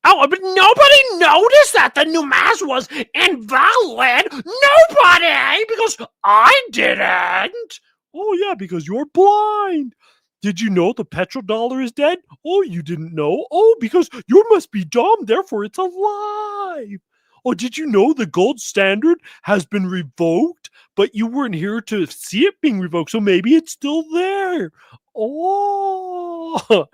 Oh, but nobody noticed that the new mass was invalid. Nobody, because I didn't. Oh, yeah, because you're blind. Did you know the petrodollar is dead? Oh, you didn't know? Oh, because you must be dumb, therefore it's alive. Oh, did you know the gold standard has been revoked, but you weren't here to see it being revoked, so maybe it's still there. Oh,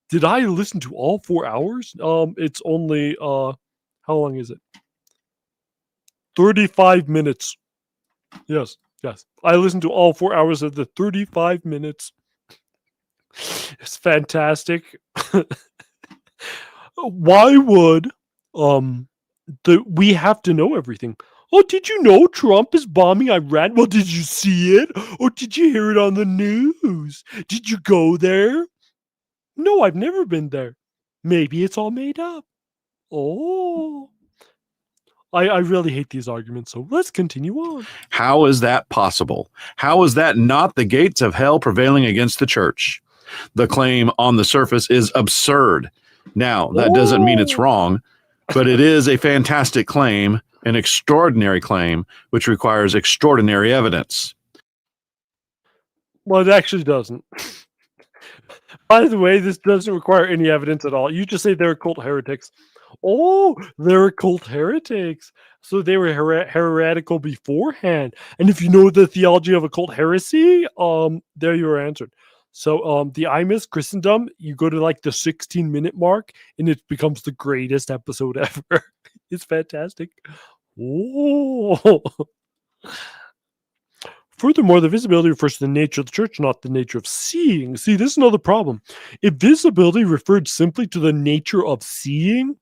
did I listen to all 4 hours? It's only, how long is it? 35 minutes. Yes. I listened to all 4 hours of the 35 minutes. It's fantastic. Why would we have to know everything? Oh, did you know Trump is bombing Iran? Well, did you see it? Or did you hear it on the news? Did you go there? No, I've never been there. Maybe it's all made up. Oh. I really hate these arguments, so let's continue on. How is that possible? How is that not the gates of hell prevailing against the church? The claim on the surface is absurd. Now, that doesn't mean it's wrong, but it is a fantastic claim, an extraordinary claim, which requires extraordinary evidence. Well, it actually doesn't. By the way, this doesn't require any evidence at all. You just say they're occult heretics. Oh, they're occult heretics. So they were heretical beforehand. And if you know the theology of occult heresy, there you are answered. So the I Miss Christendom, you go to like the 16-minute mark, and it becomes the greatest episode ever. It's fantastic. Oh. Furthermore, the visibility refers to the nature of the church, not the nature of seeing. See, this is another problem. If visibility referred simply to the nature of seeing,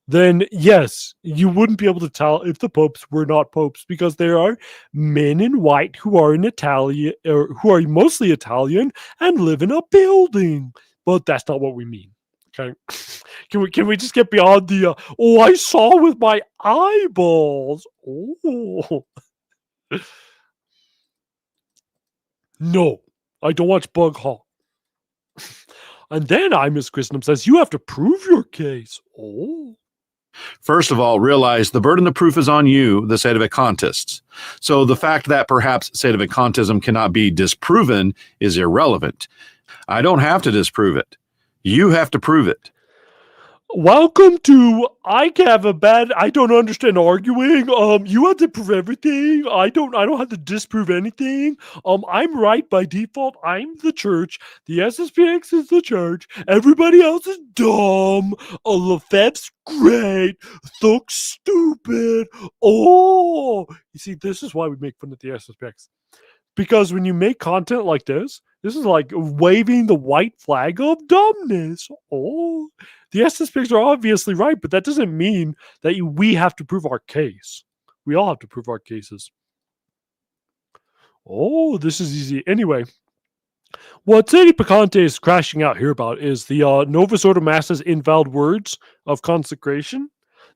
then yes, you wouldn't be able to tell if the popes were not popes, because there are men in white who are in Italian, or who are mostly Italian and live in a building. But that's not what we mean. Okay, can we just get beyond the I saw with my eyeballs? Oh. No, I don't watch Bug Hall. And then I Miss Christendom says you have to prove your case. Oh. First of all, realize the burden of proof is on you, the Sedevacantists. So the fact that perhaps Sedevacantism cannot be disproven is irrelevant. I don't have to disprove it. You have to prove it. Welcome to I don't understand arguing. You have to prove everything. I don't have to disprove anything. I'm right by default. I'm the church. The SSPX is the church. Everybody else is dumb. Lefebvre's great. Thug's stupid. Oh, you see, this is why we make fun of the SSPX. Because when you make content like this is like waving the white flag of dumbness. Oh, the SSPX are obviously right, but that doesn't mean that we have to prove our case. We all have to prove our cases. Oh, this is easy. Anyway, What Sedevacante is crashing out here about is the Novus Ordo Massa's invalid words of consecration.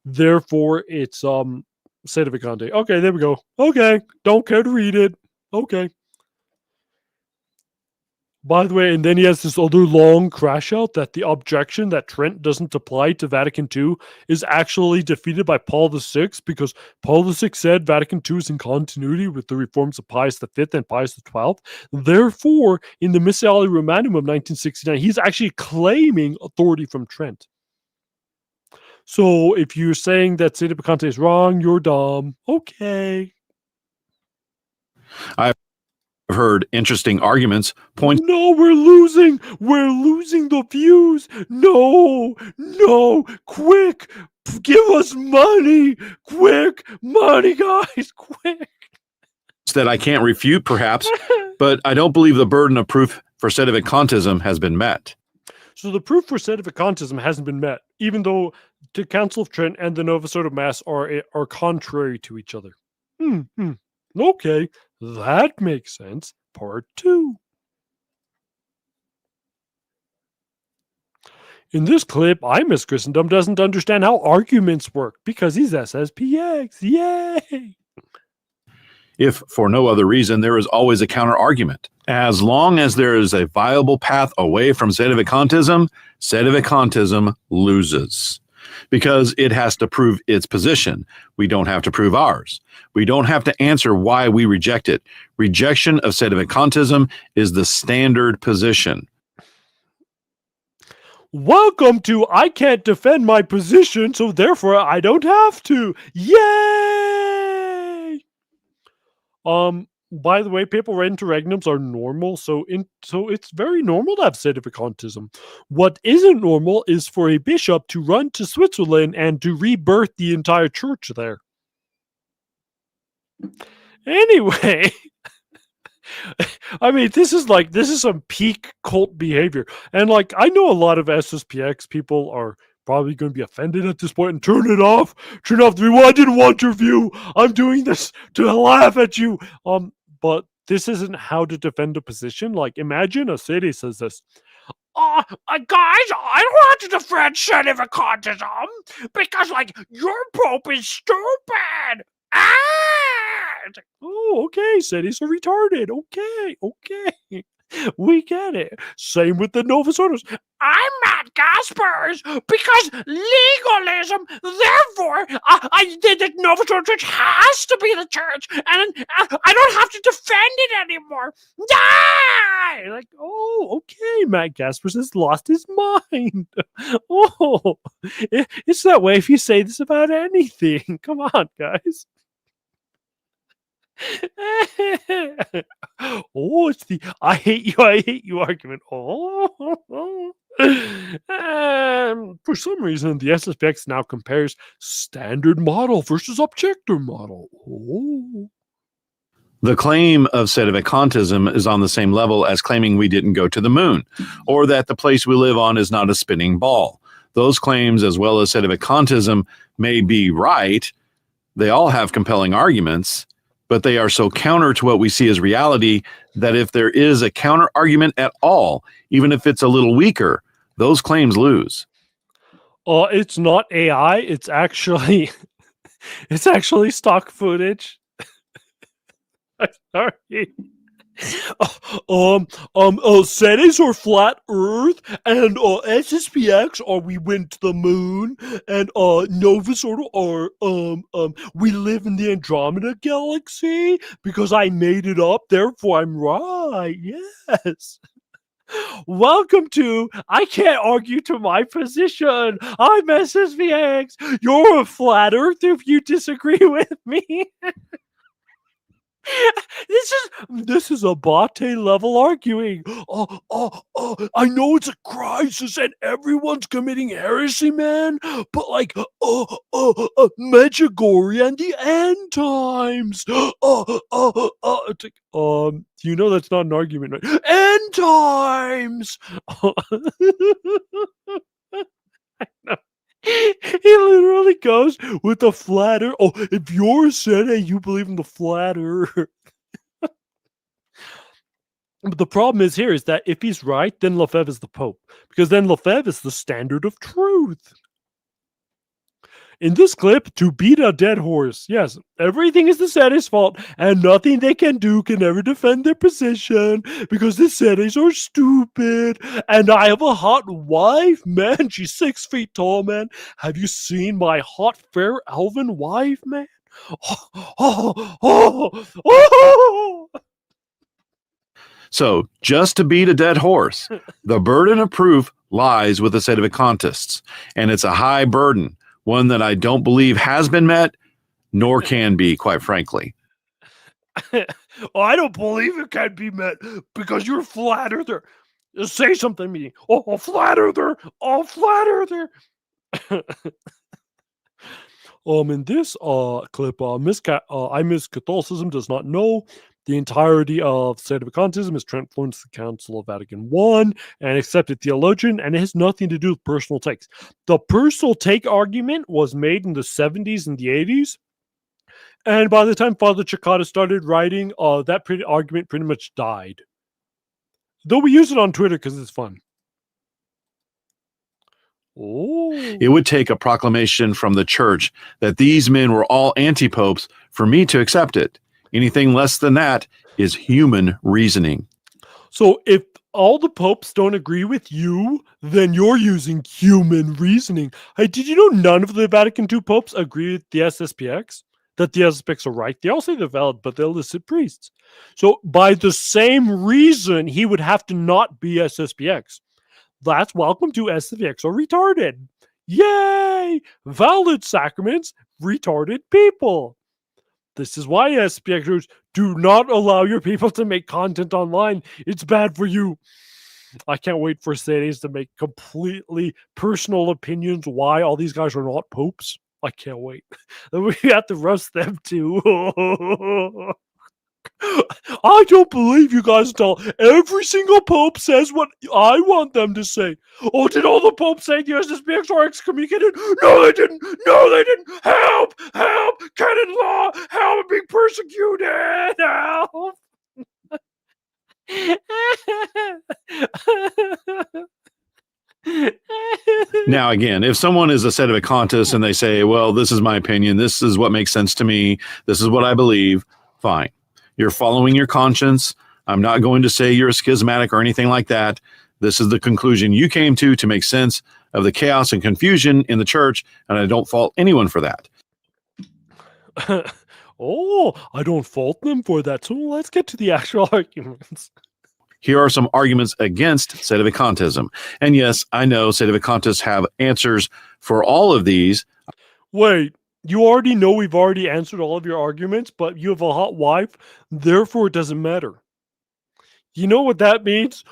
Therefore, it's Sedevacante. Okay, there we go. Okay, don't care to read it. Okay. By the way, and then he has this other long crash out that the objection that Trent doesn't apply to Vatican II is actually defeated by Paul VI, because Paul VI said Vatican II is in continuity with the reforms of Pius V and Pius XII. Therefore, in the Missale Romanum of 1969, he's actually claiming authority from Trent. So if you're saying that Sedevacante is wrong, you're dumb. Okay. I've heard interesting arguments point. No, we're losing the views. No, quick, give us money, quick, money, guys, quick. That I can't refute, perhaps, but I don't believe the burden of proof for Sedevacantism has been met. So the proof for Sedevacantism hasn't been met, even though the Council of Trent and the Novus Ordo Mass are contrary to each other. Okay, that makes sense. Part 2. In this clip, Miss Christendom doesn't understand how arguments work because he's SSPX. Yay! If for no other reason, there is always a counter argument. As long as there is a viable path away from Sedevacantism, Sedevacantism loses. Because it has to prove its position. We don't have to prove ours. We don't have to answer why we reject it. Rejection of Sedevacantism is the standard position. Welcome to I can't defend my position, so therefore I don't have to. Yay! By the way, papal interregnums are normal, so it's very normal to have Sedevacantism. What isn't normal is for a bishop to run to Switzerland and to rebirth the entire church there. Anyway, I mean, this is some peak cult behavior, and I know a lot of SSPX people are probably going to be offended at this point and turn it off. Turn off the view. Well, I didn't want your view. I'm doing this to laugh at you. But this isn't how to defend a position. Imagine a city says this. Guys, I don't have to defend Sedevacantism because, your pope is stupid. Oh, okay, cities are retarded. Okay. We get it. Same with the Novus Ordos. I'm Matt Gaspers because legalism. Therefore, the Novus Ordo Church has to be the church, and I don't have to defend it anymore. Die! Oh, okay. Matt Gaspers has lost his mind. Oh, it's that way if you say this about anything. Come on, guys. Oh, it's the I hate you argument. Oh. For some reason, the SSPX now compares standard model versus objector model. Oh. The claim of Sedevacantism is on the same level as claiming we didn't go to the moon, or that the place we live on is not a spinning ball. Those claims, as well as Sedevacantism, may be right. They all have compelling arguments, but they are so counter to what we see as reality that if there is a counter argument at all, even if it's a little weaker, those claims lose. It's not AI. It's actually stock footage. Sorry. Sedes or flat Earth, and SSPX or we went to the moon, and Novus Ordo or we live in the Andromeda galaxy because I made it up, therefore I'm right. Yes. Welcome to I can't argue to my position. I'm SSPX. You're a flat Earth if you disagree with me. This is a Bate level arguing. I know it's a crisis and everyone's committing heresy, man. But Medjugorje and the end times. You know that's not an argument, right? End times. I know. He literally goes with the flat Earth. Oh, if you're Sede, you believe in the flat Earth. But the problem is here is that if he's right, then Lefebvre is the Pope, because then Lefebvre is the standard of truth. In this clip, to beat a dead horse, yes, everything is the Sede's fault, and nothing they can do can ever defend their position, because the Sedes are stupid, and I have a hot wife, man, she's 6 feet tall, man. Have you seen my hot, fair elven wife, man? Oh. So, just to beat a dead horse, the burden of proof lies with the Sedevacantists, and it's a high burden, one that I don't believe has been met, nor can be, quite frankly. I don't believe it can be met because you're flat earther. Say something to me. Oh, flat earther. Oh, flat earther. In this clip, Miss Catholicism does not know the entirety of Sedevacantism is Trent Florence, the Council of Vatican I, and accepted theologian, and it has nothing to do with personal takes. The personal take argument was made in the 70s and the 80s, and by the time Father Cicada started writing, that argument pretty much died. Though we use it on Twitter because it's fun. It would take a proclamation from the church that these men were all anti-popes for me to accept it. Anything less than that is human reasoning. So if all the popes don't agree with you, then you're using human reasoning. Hey, did you know none of the Vatican II popes agree with the SSPX? That the SSPX are right? They all say they're valid, but they're illicit priests. So by the same reason, he would have to not be SSPX. That's welcome to SSPX are retarded. Yay! Valid sacraments, retarded people. This is why SPXers do not allow your people to make content online. It's bad for you. I can't wait for Sedes to make completely personal opinions why all these guys are not popes. I can't wait. We have to roast them too. I don't believe you guys until every single pope says what I want them to say. Oh, did all the popes say the SSPX are excommunicated? No, they didn't. No, they didn't. Help! Help! Canon law! Help! I'm being persecuted! Help! Now, again, if someone is a Sedevacantist and they say, well, this is my opinion, this is what makes sense to me, this is what I believe, fine. You're following your conscience. I'm not going to say you're a schismatic or anything like that. This is the conclusion you came to make sense of the chaos and confusion in the church, and I don't fault anyone for that. I don't fault them for that. So let's get to the actual arguments. Here are some arguments against Sedevacantism. And yes, I know Sedevacantists have answers for all of these. Wait, you already know we've already answered all of your arguments, but you have a hot wife, therefore it doesn't matter. You know what that means?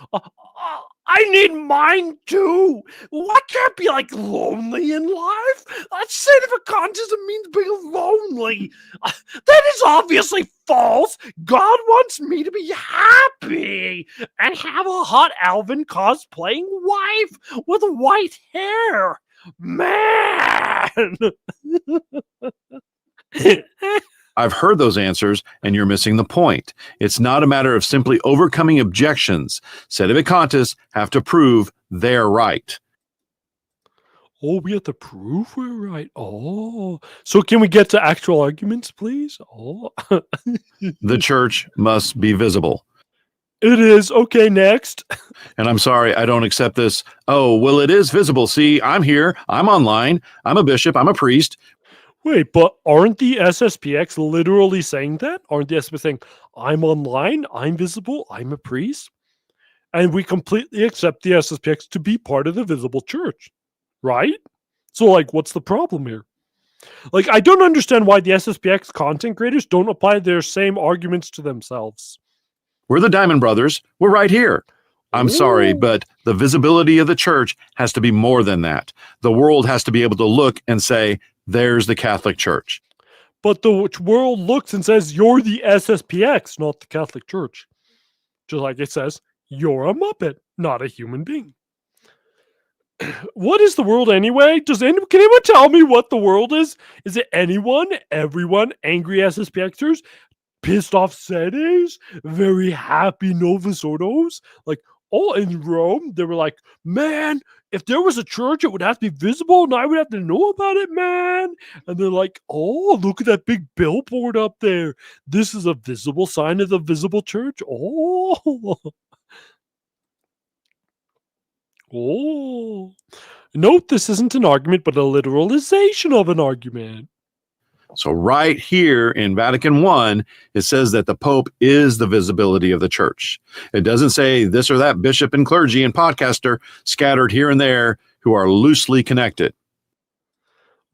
I need mine too. Well, I can't be like lonely in life. Sedevacantism means being lonely. That is obviously false. God wants me to be happy and have a hot Alvin cosplaying wife with white hair. Man. I've heard those answers, and you're missing the point. It's not a matter of simply overcoming objections. Sedevacantists have to prove they're right. Oh, we have to prove we're right. Oh, so can we get to actual arguments, please? Oh, the church must be visible. It is. Okay, next. And I'm sorry, I don't accept this. Oh, well, it is visible. See, I'm here. I'm online. I'm a bishop. I'm a priest. Wait, but aren't the SSPX literally saying that? Aren't the SSPX saying, I'm online, I'm visible, I'm a priest? And we completely accept the SSPX to be part of the visible church, right? So, like, what's the problem here? Like, I don't understand why the SSPX content creators don't apply their same arguments to themselves. We're the Diamond Brothers. We're right here. I'm sorry, but the visibility of the church has to be more than that. The world has to be able to look and say, there's the Catholic Church. But the world looks and says, you're the SSPX, not the Catholic Church. Just like it says, you're a Muppet, not a human being. What is the world anyway? Can anyone tell me what the world is? Is it anyone, everyone, angry SSPXers, pissed off sedes, very happy Novus Ordos. Like, all in Rome, they were like, man, if there was a church, it would have to be visible, and I would have to know about it, man. And they're like, oh, look at that big billboard up there. This is a visible sign of the visible church. Oh. Oh. Note this isn't an argument, but a literalization of an argument. So right here in Vatican I, it says that the Pope is the visibility of the church. It doesn't say this or that bishop and clergy and podcaster scattered here and there who are loosely connected.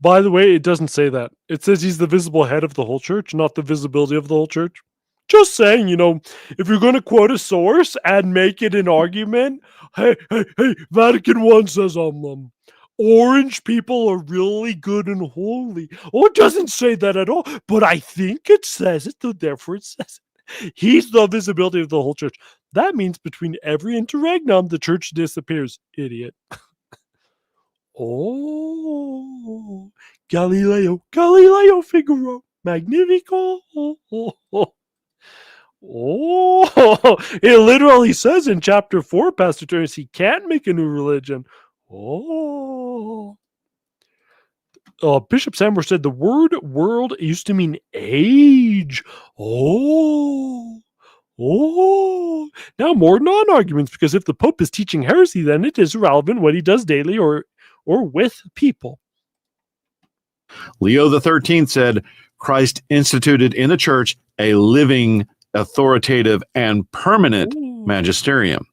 By the way, it doesn't say that. It says he's the visible head of the whole church, not the visibility of the whole church. Just saying, if you're going to quote a source and make it an argument, hey, Vatican I says orange people are really good and holy. Oh, it doesn't say that at all, but I think it says it, so therefore it says it. He's the visibility of the whole church. That means between every interregnum, the church disappears. Idiot. Oh, Galileo Figaro, Magnifico. Oh, it literally says in chapter 4, Pastor Terence, he can't make a new religion. Oh. Bishop Samwer said the word world used to mean age. Oh. Now more non-arguments, because if the Pope is teaching heresy, then it is irrelevant what he does daily or with people. Leo XIII said Christ instituted in the church a living, authoritative, and permanent magisterium.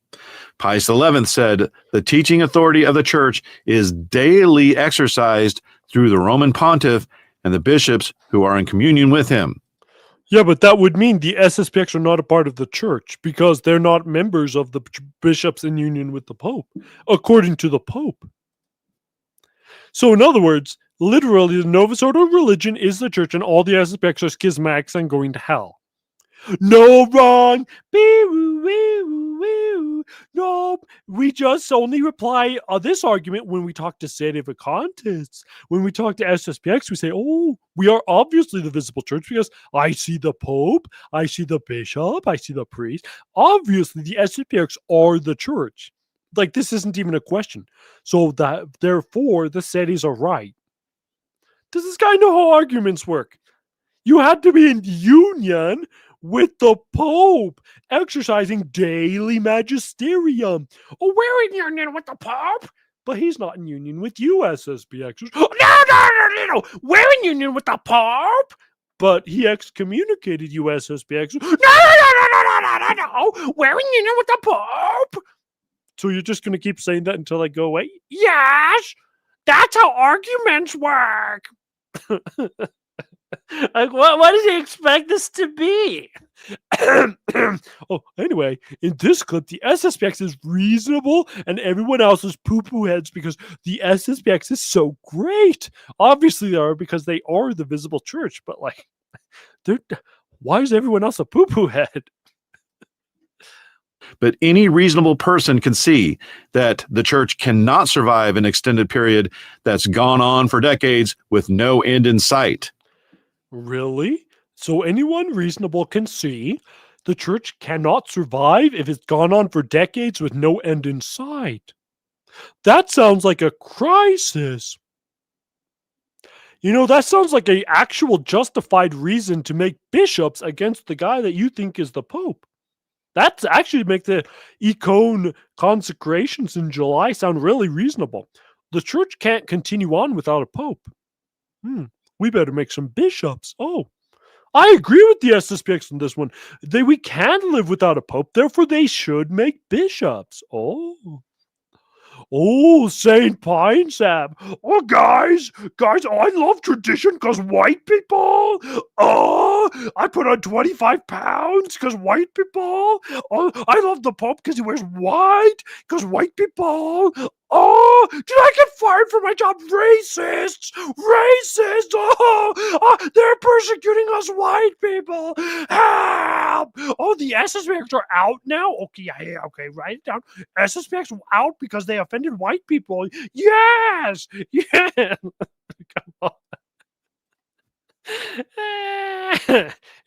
Pius XI said the teaching authority of the church is daily exercised through the Roman pontiff and the bishops who are in communion with him. Yeah, but that would mean the SSPX are not a part of the church because they're not members of the bishops in union with the Pope, according to the Pope. So in other words, literally the Novus Ordo religion is the church and all the SSPX are schismatics and going to hell. No, wrong. No, we just only reply this argument when we talk to Sedevacantists. When we talk to SSPX, we say, oh, we are obviously the visible church because I see the Pope, I see the bishop, I see the priest. Obviously, the SSPX are the church. Like, this isn't even a question. So that therefore, the Sedis are right. Does this guy know how arguments work? You had to be in union with the Pope, exercising daily magisterium. Oh, we're in union with the Pope, but he's not in union with you, SSPXers. No, we're in union with the Pope, but he excommunicated you, SSPXers. No, we're in union with the Pope. So you're just going to keep saying that until I go away? Yes, that's how arguments work. Like, what does he expect this to be? Oh, anyway, in this clip, the SSPX is reasonable and everyone else is poo-poo heads because the SSPX is so great. Obviously, they are because they are the visible church, but like, why is everyone else a poo-poo head? But any reasonable person can see that the church cannot survive an extended period that's gone on for decades with no end in sight. Really? So anyone reasonable can see the church cannot survive if it's gone on for decades with no end in sight. That sounds like a crisis. That sounds like an actual justified reason to make bishops against the guy that you think is the Pope. That's actually make the icon consecrations in July sound really reasonable. The church can't continue on without a Pope. We better make some bishops. Oh, I agree with the SSPX on this one. We can't live without a Pope, therefore they should make bishops. Oh, St. Pine Sap. Oh, guys, I love tradition because white people. Oh, I put on 25 pounds because white people. Oh, I love the Pope because he wears white because white people. Oh, did I get fired from my job? Racists! Oh, they're persecuting us white people. Help! Oh, the SSPX are out now? Okay, okay, write it down. SSPX out because they offended white people. Yes! Come on.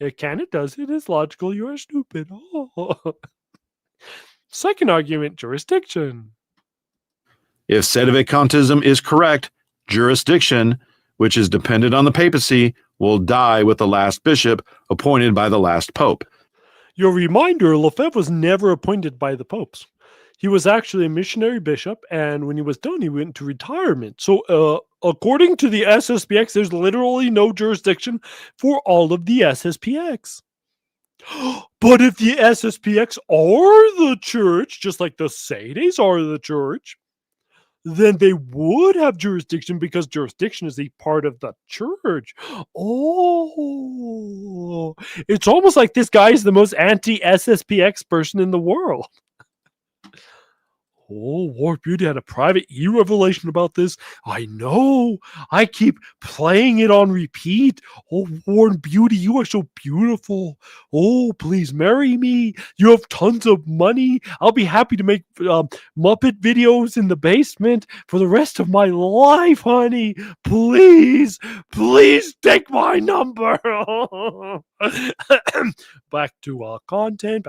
It can, it does, it is logical. You are stupid. Oh. Second argument, jurisdiction. If Sedevacantism is correct, jurisdiction, which is dependent on the papacy, will die with the last bishop appointed by the last pope. Your reminder, Lefebvre was never appointed by the popes. He was actually a missionary bishop, and when he was done, he went into retirement. So, according to the SSPX, there's literally no jurisdiction for all of the SSPX. But if the SSPX are the church, just like the Sedes are the church, then they would have jurisdiction because jurisdiction is a part of the church. Oh, it's almost like this guy is the most anti-SSPX person in the world. Oh, War Beauty had a private e-revelation about this. I know. I keep playing it on repeat. Oh, War Beauty, you are so beautiful. Oh, please marry me. You have tons of money. I'll be happy to make Muppet videos in the basement for the rest of my life, honey. Please, please take my number. Back to content.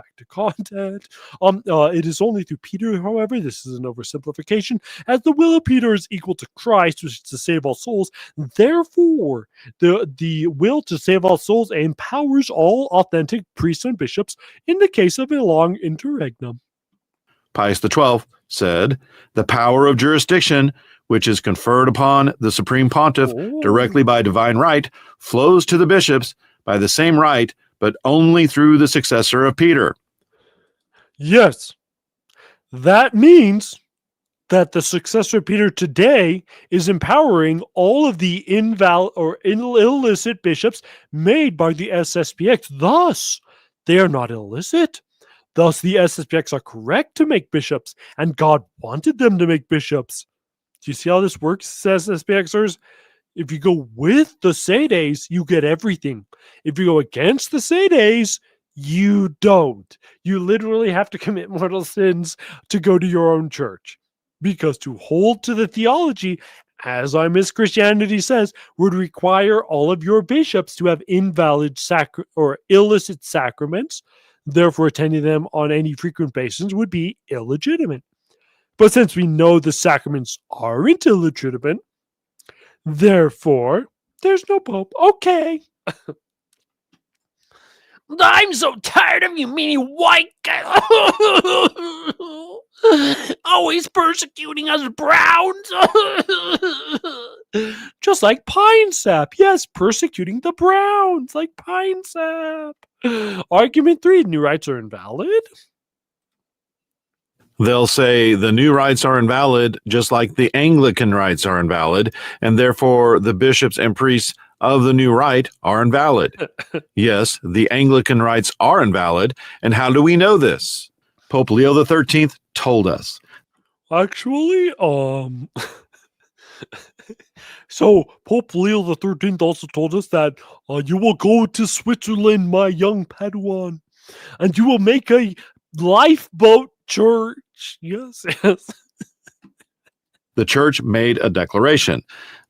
It is only through Peter, however, this is an oversimplification, as the will of Peter is equal to Christ, which is to save all souls. Therefore, the will to save all souls empowers all authentic priests and bishops in the case of a long interregnum. Pius XII said, the power of jurisdiction, which is conferred upon the Supreme Pontiff directly by divine right, flows to the bishops by the same right, but only through the successor of Peter. Yes. That means that the successor of Peter today is empowering all of the illicit bishops made by the SSPX. Thus, they are not illicit. Thus, the SSPX are correct to make bishops, and God wanted them to make bishops. Do you see how this works, SSPXers? If you go with the Sedes, you get everything. If you go against the Sedes, you don't. You literally have to commit mortal sins to go to your own church. Because to hold to the theology, as our Miss Christianity says, would require all of your bishops to have invalid or illicit sacraments. Therefore, attending them on any frequent basis would be illegitimate. But since we know the sacraments aren't illegitimate, therefore, there's no pope. Okay. I'm so tired of you meanie white guys. Always persecuting us browns. Just like Pine Sap. Yes, persecuting the browns like Pine Sap. Argument 3, new rights are invalid. They'll say the new rites are invalid, just like the Anglican rites are invalid, and therefore the bishops and priests of the new rite are invalid. Yes, the Anglican rites are invalid, and how do we know this? Pope Leo XIII told us. Actually, so Pope Leo XIII also told us that you will go to Switzerland, my young Padawan, and you will make a lifeboat church. Yes, yes. The church made a declaration.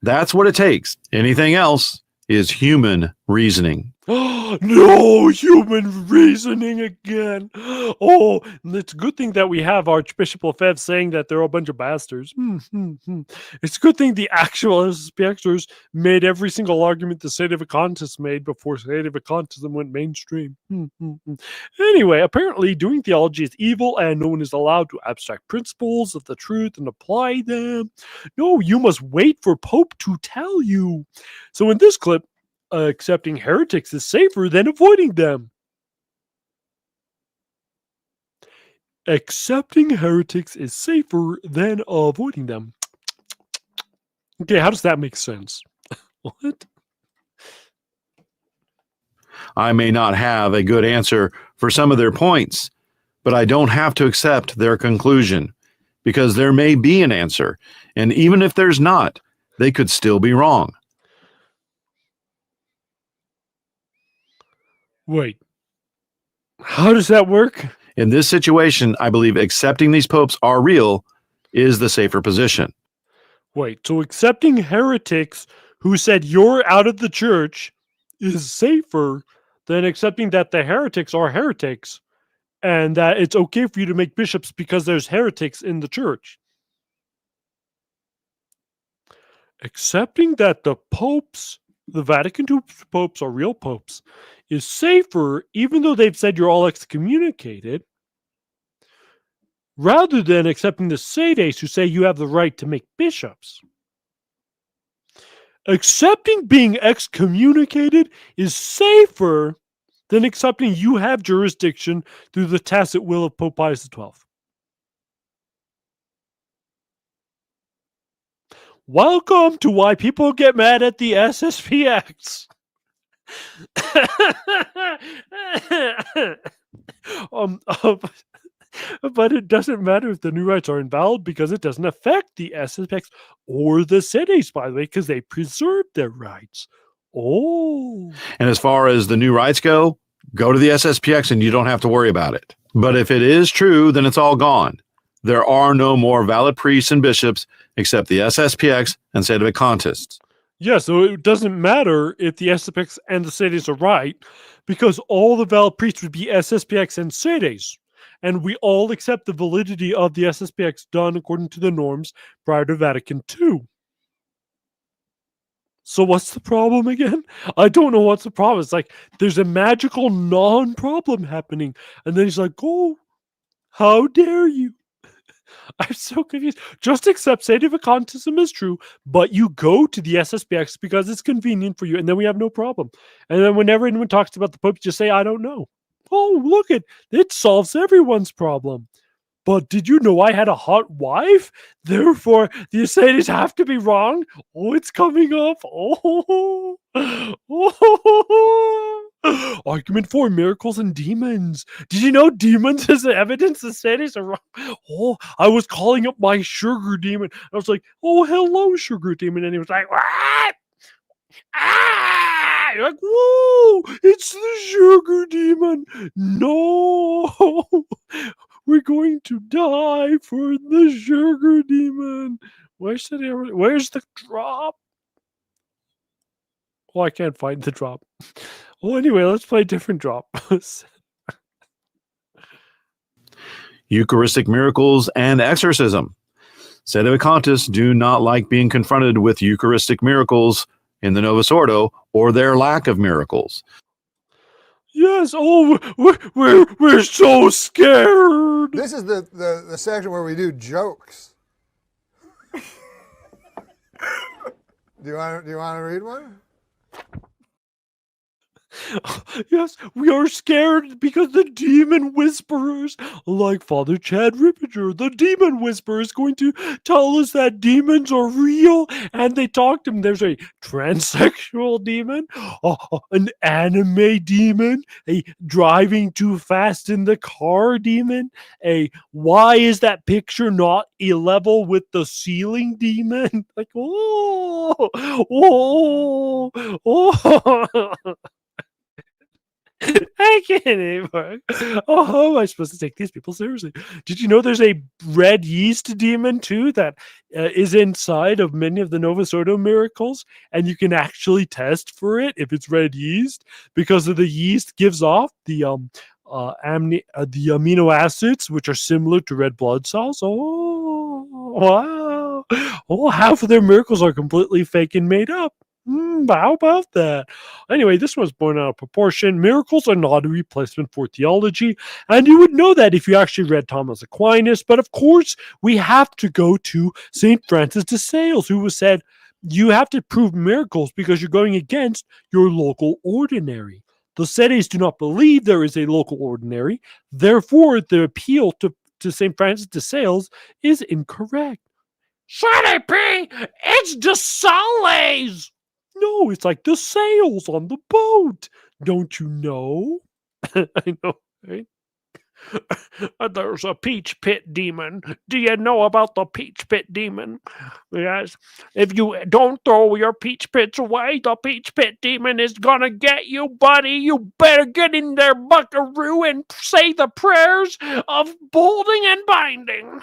That's what it takes. Anything else is human reasoning. No human reasoning again. Oh, it's a good thing that we have Archbishop Lefebvre saying that they're a bunch of bastards. It's a good thing the actual SSPXers made every single argument the Sedevacantists made before Sedevacantism went mainstream. Anyway, apparently doing theology is evil and no one is allowed to abstract principles of the truth and apply them. No, you must wait for Pope to tell you. So in this clip, accepting heretics is safer than avoiding them. Accepting heretics is safer than avoiding them. Okay, how does that make sense? What? I may not have a good answer for some of their points, but I don't have to accept their conclusion because there may be an answer. And even if there's not, they could still be wrong. Wait, how does that work? In this situation, I believe accepting these popes are real is the safer position. Wait, so accepting heretics who said you're out of the church is safer than accepting that the heretics are heretics and that it's okay for you to make bishops because there's heretics in the church. Accepting that the popes, the Vatican II popes are real popes, is safer, even though they've said you're all excommunicated, rather than accepting the sedes who say you have the right to make bishops. Accepting being excommunicated is safer than accepting you have jurisdiction through the tacit will of Pope Pius XII. Welcome to why people get mad at the SSPX. But it doesn't matter if the new rights are invalid because it doesn't affect the SSPX or the cities, by the way, because they preserve their rights. Oh. And as far as the new rights go to the SSPX and you don't have to worry about it. But if it is true, then it's all gone. There are no more valid priests and bishops except the SSPX and Sedevacantists. Yeah, so it doesn't matter if the SSPX and the sedes are right, because all the valid priests would be SSPX and sedes, and we all accept the validity of the SSPX done according to the norms prior to Vatican II. So what's the problem again? I don't know what's the problem. It's like there's a magical non-problem happening, and then he's like, "Oh, how dare you!" I'm so confused. Just accept Sedevacantism is true, but you go to the SSPX because it's convenient for you, and then we have no problem. And then whenever anyone talks about the Pope, just say, I don't know. Oh, look, it solves everyone's problem. But did you know I had a hot wife? Therefore, the Ascites have to be wrong? Oh, it's coming up. Oh. Argument for miracles and demons. Did you know demons is evidence the Ascites are wrong? Oh, I was calling up my sugar demon. I was like, oh, hello, sugar demon. And he was like, what? Ah! You're like, whoa, it's the sugar demon. No. We're going to die for the sugar demon. Where's the drop? Oh, I can't find the drop. Well, anyway, let's play a different drop. Eucharistic miracles and exorcism. Sedevacantists do not like being confronted with Eucharistic miracles in the Novus Ordo or their lack of miracles. Yes, oh, we're so scared. This is the section where we do jokes. Do you want to read one? Yes, we are scared because the demon whisperers, like Father Chad Rippinger, the demon whisperer is going to tell us that demons are real, and they talk to him. There's a transsexual demon, an anime demon, a driving too fast in the car demon, a why is that picture not a level with the ceiling demon? Like, oh. I can't anymore. Oh, how am I supposed to take these people seriously? Did you know there's a red yeast demon too that is inside of many of the Novus Ordo miracles, and you can actually test for it if it's red yeast because of the yeast gives off the amino acids which are similar to red blood cells. Oh, wow! Oh, half of their miracles are completely fake and made up. How about that? Anyway, this one's blown out of proportion. Miracles are not a replacement for theology, and you would know that if you actually read Thomas Aquinas. But of course, we have to go to St. Francis de Sales, who said, you have to prove miracles because you're going against your local ordinary. The Sedes do not believe there is a local ordinary. Therefore, the appeal to St. Francis de Sales is incorrect. Sonny P, it's de Sales! No, it's like the sails on the boat. Don't you know? I know, right? There's a peach pit demon. Do you know about the peach pit demon? Yes. If you don't throw your peach pits away, the peach pit demon is gonna get you, buddy. You better get in there, buckaroo, and say the prayers of bolding and binding.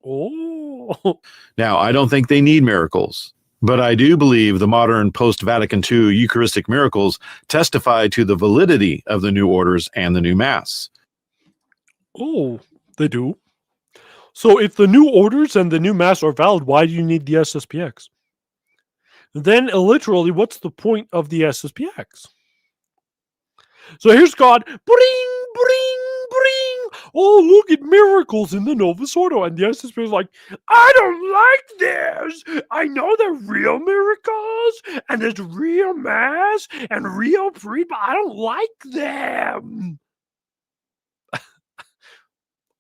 Oh. Now, I don't think they need miracles, But I do believe the modern post-Vatican II Eucharistic miracles testify to the validity of the new orders and the new Mass. Oh, they do. So if the new orders and the new Mass are valid, why do you need the SSPX? Then literally, what's the point of the SSPX? So here's God, bring. Oh, look at miracles in the Novus Ordo. And the SSP is like, I don't like this. I know they're real miracles, and there's real Mass and real priest, but I don't like them.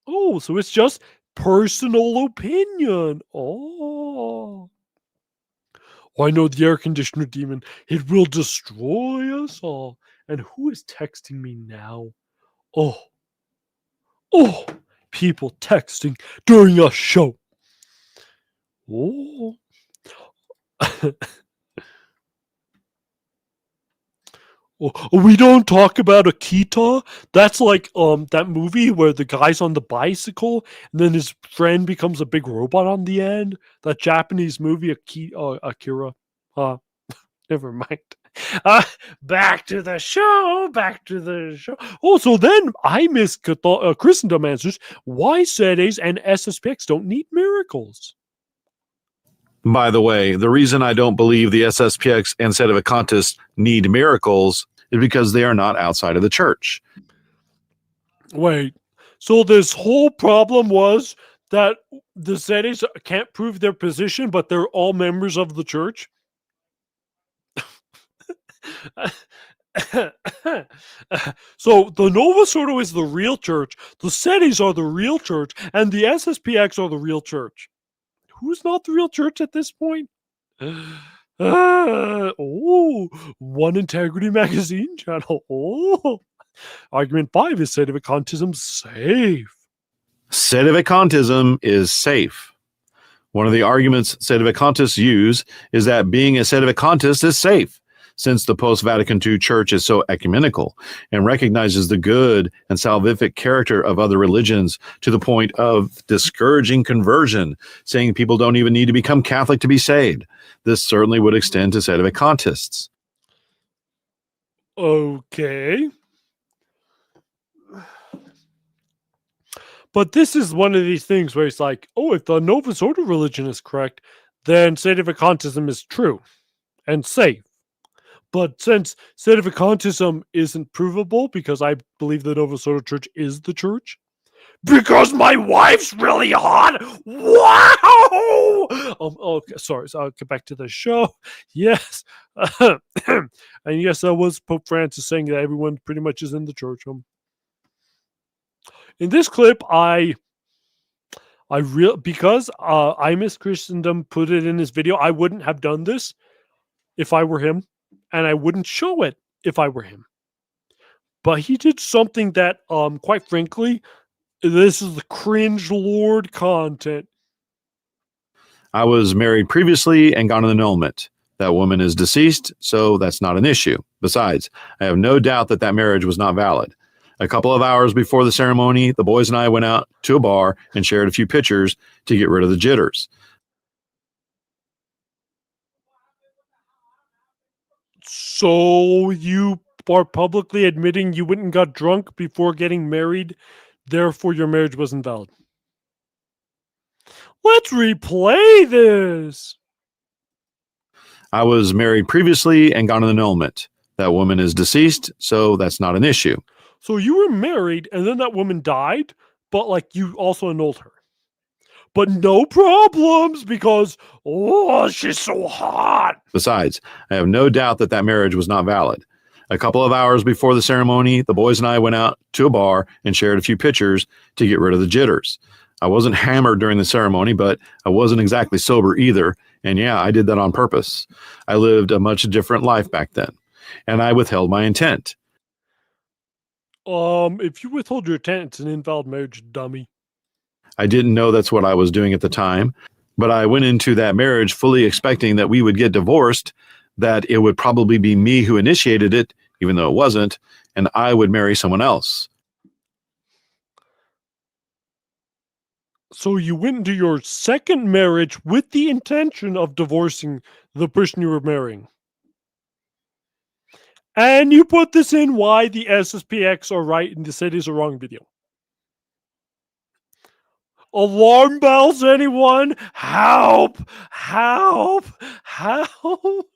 Oh, so it's just personal opinion. Oh. I know the air conditioner demon. It will destroy us all. And who is texting me now? Oh, people texting during a show. Oh. We don't talk about Akita. That's like that movie where the guy's on the bicycle and then his friend becomes a big robot on the end. That Japanese movie Akira. Never mind. Back to the show. Oh, so then I miss Christendom answers why Sedes and SSPX don't need miracles. By the way, the reason I don't believe the SSPX and Sedevacantists need miracles is because they are not outside of the church. Wait, so this whole problem was that the Sedes can't prove their position, but they're all members of the church? So the Novus Ordo is the real church, the Sedes are the real church, and the SSPX are the real church. Who's not the real church at this point? One Integrity Magazine channel. Oh, argument 5 is Sedevacantism safe. Sedevacantism is safe. One of the arguments Sedevacantists use is that being a Sedevacantist is safe, since the post-Vatican II Church is so ecumenical and recognizes the good and salvific character of other religions to the point of discouraging conversion, saying people don't even need to become Catholic to be saved. This certainly would extend to Sedevacantists. Okay. But this is one of these things where it's like, oh, if the Novus Ordo religion is correct, then Sedevacantism is true and safe. But since Sedevacantism isn't provable, because I believe the Novus Ordo Church is the church, because my wife's really hot. Wow! Okay, sorry. So I'll get back to the show. Yes, and yes, that was Pope Francis saying that everyone pretty much is in the church. In this clip, because I Miss Christendom put it in his video. I wouldn't have done this if I were him. And I wouldn't show it if I were him. But he did something that, quite frankly, this is the cringe lord content. I was married previously and gone an annulment. That woman is deceased, so that's not an issue. Besides, I have no doubt that that marriage was not valid. A couple of hours before the ceremony, the boys and I went out to a bar and shared a few pictures to get rid of the jitters. So you are publicly admitting you went and got drunk before getting married, therefore your marriage wasn't valid. Let's replay this. I was married previously and gone an annulment. That woman is deceased, so that's not an issue. So you were married and then that woman died, but like you also annulled her. But no problems because, oh, she's so hot. Besides, I have no doubt that that marriage was not valid. A couple of hours before the ceremony, the boys and I went out to a bar and shared a few pictures to get rid of the jitters. I wasn't hammered during the ceremony, but I wasn't exactly sober either. And yeah, I did that on purpose. I lived a much different life back then, and I withheld my intent. If you withhold your intent, it's an invalid marriage, dummy. I didn't know that's what I was doing at the time, but I went into that marriage fully expecting that we would get divorced, that it would probably be me who initiated it, even though it wasn't, and I would marry someone else. So you went into your second marriage with the intention of divorcing the person you were marrying. And you put this in why the SSPX are right and the cities are wrong video. Alarm bells, anyone? Help! Help! Help!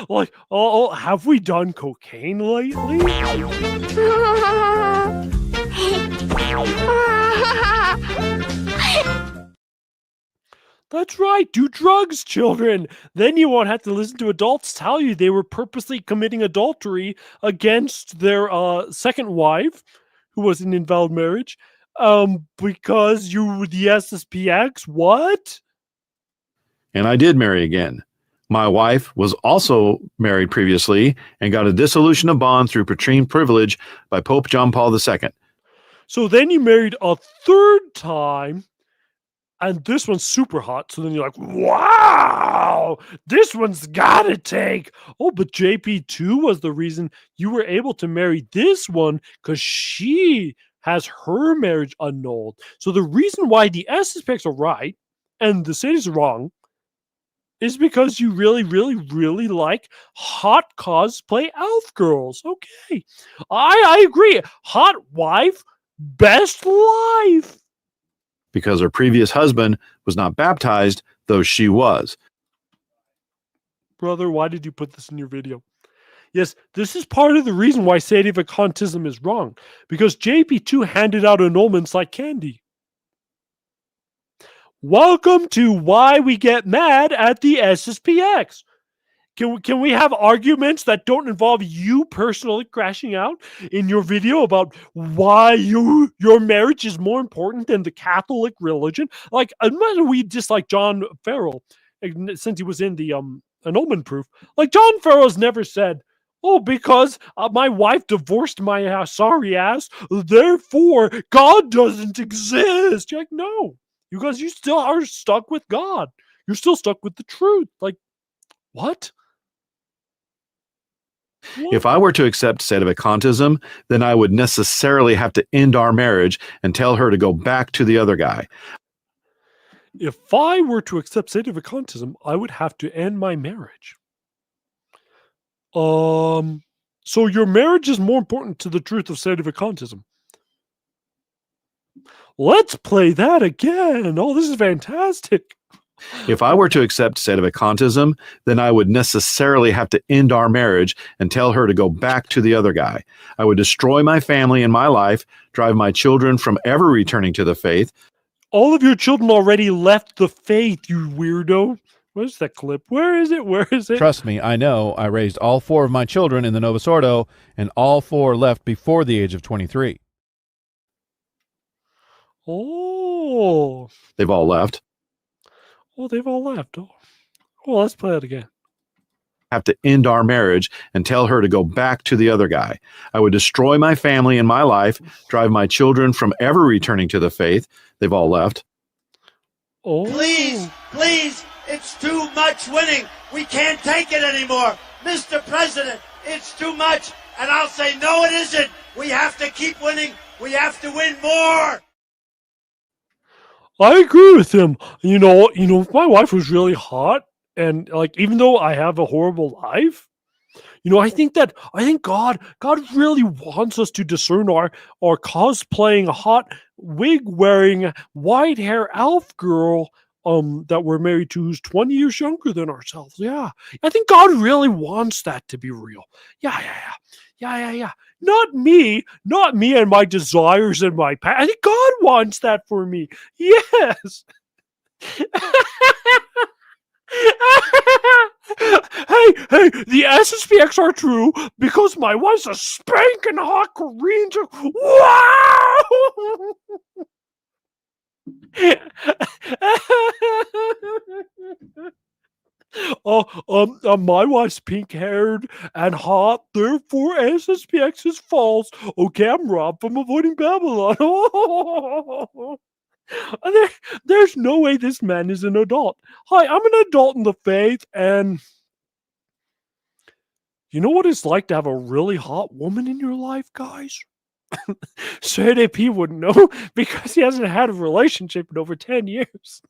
Like, oh, have we done cocaine lately? That's right, do drugs, children. Then you won't have to listen to adults tell you they were purposely committing adultery against their second wife, who was an invalid marriage, because you were the SSPX. What? And I did marry again. My wife was also married previously and got a dissolution of bond through patron privilege by Pope John Paul II. So then you married a third time, and this one's super hot. So then you're like, wow, this one's gotta take. Oh, but JP2 was the reason you were able to marry this one because she has her marriage annulled. So the reason why the SSPX are right and the city's wrong is because you really, really, really like hot cosplay elf girls. Okay. I agree. Hot wife, best life. Because her previous husband was not baptized, though she was. Brother, why did you put this in your video? Yes, this is part of the reason why Sedevacantism is wrong. Because JP2 handed out annulments like candy. Welcome to why we get mad at the SSPX. Can we have arguments that don't involve you personally crashing out in your video about why your marriage is more important than the Catholic religion? Like, imagine we dislike John Farrell since he was in the annulment proof. Like, John Farrell's never said, oh, because my wife divorced my sorry ass, therefore God doesn't exist. You're like, no. Because you still are stuck with God. You're still stuck with the truth. Like, what? If I were to accept Sedevacantism, then I would necessarily have to end our marriage and tell her to go back to the other guy. If I were to accept Sedevacantism, I would have to end my marriage. So your marriage is more important to the truth of Sedevacantism. Let's play that again. Oh, this is fantastic. If I were to accept Sedevacantism, then I would necessarily have to end our marriage and tell her to go back to the other guy. I would destroy my family and my life, drive my children from ever returning to the faith. All of your children already left the faith, you weirdo. Where's that clip? Where is it? Where is it? Trust me, I know. I raised all 4 of my children in the Novus Ordo, and all 4 left before the age of 23. Oh. They've all left. Oh, they've all left. Oh, well, let's play it again. Have to end our marriage and tell her to go back to the other guy. I would destroy my family and my life, drive my children from ever returning to the faith. They've all left. Oh. Please, please, it's too much winning. We can't take it anymore. Mr. President, it's too much. And I'll say, no, it isn't. We have to keep winning. We have to win more. I agree with him. You know, if my wife was really hot, and like, even though I have a horrible life, I think God really wants us to discern our cosplaying hot wig wearing white hair elf girl that we're married to who's 20 years younger than ourselves. Yeah. I think God really wants that to be real. Yeah. Not me and my desires and my past. I think God wants that for me. Yes. Hey, the SSPX are true because my wife's a spanking hot Korean chick. Wow! My wife's pink-haired and hot, therefore SSPX is false. Okay, I'm Rob from Avoiding Babylon. There's no way this man is an adult. Hi, I'm an adult in the faith, and you know what it's like to have a really hot woman in your life, guys? JP wouldn't know because he hasn't had a relationship in over 10 years.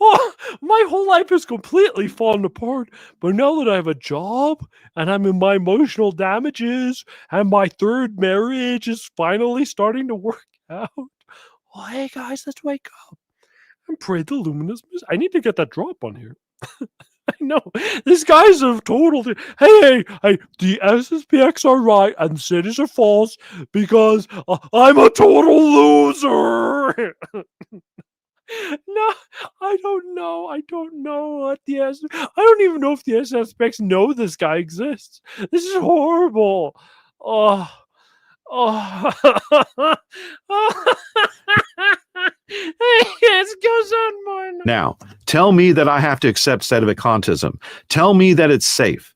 Oh, my whole life has completely fallen apart. But now that I have a job and I'm in my emotional damages and my third marriage is finally starting to work out. Well, hey guys, let's wake up and pray the luminous mist. I need to get that drop on here. I know. These guys are total. Hey, the SSPX are right and cities are false because I'm a total loser. No, I don't know. I don't know what I don't even know if the SSPX know this guy exists. This is horrible. Oh. It goes on more. Now, tell me that I have to accept Sedevacantism. Tell me that it's safe.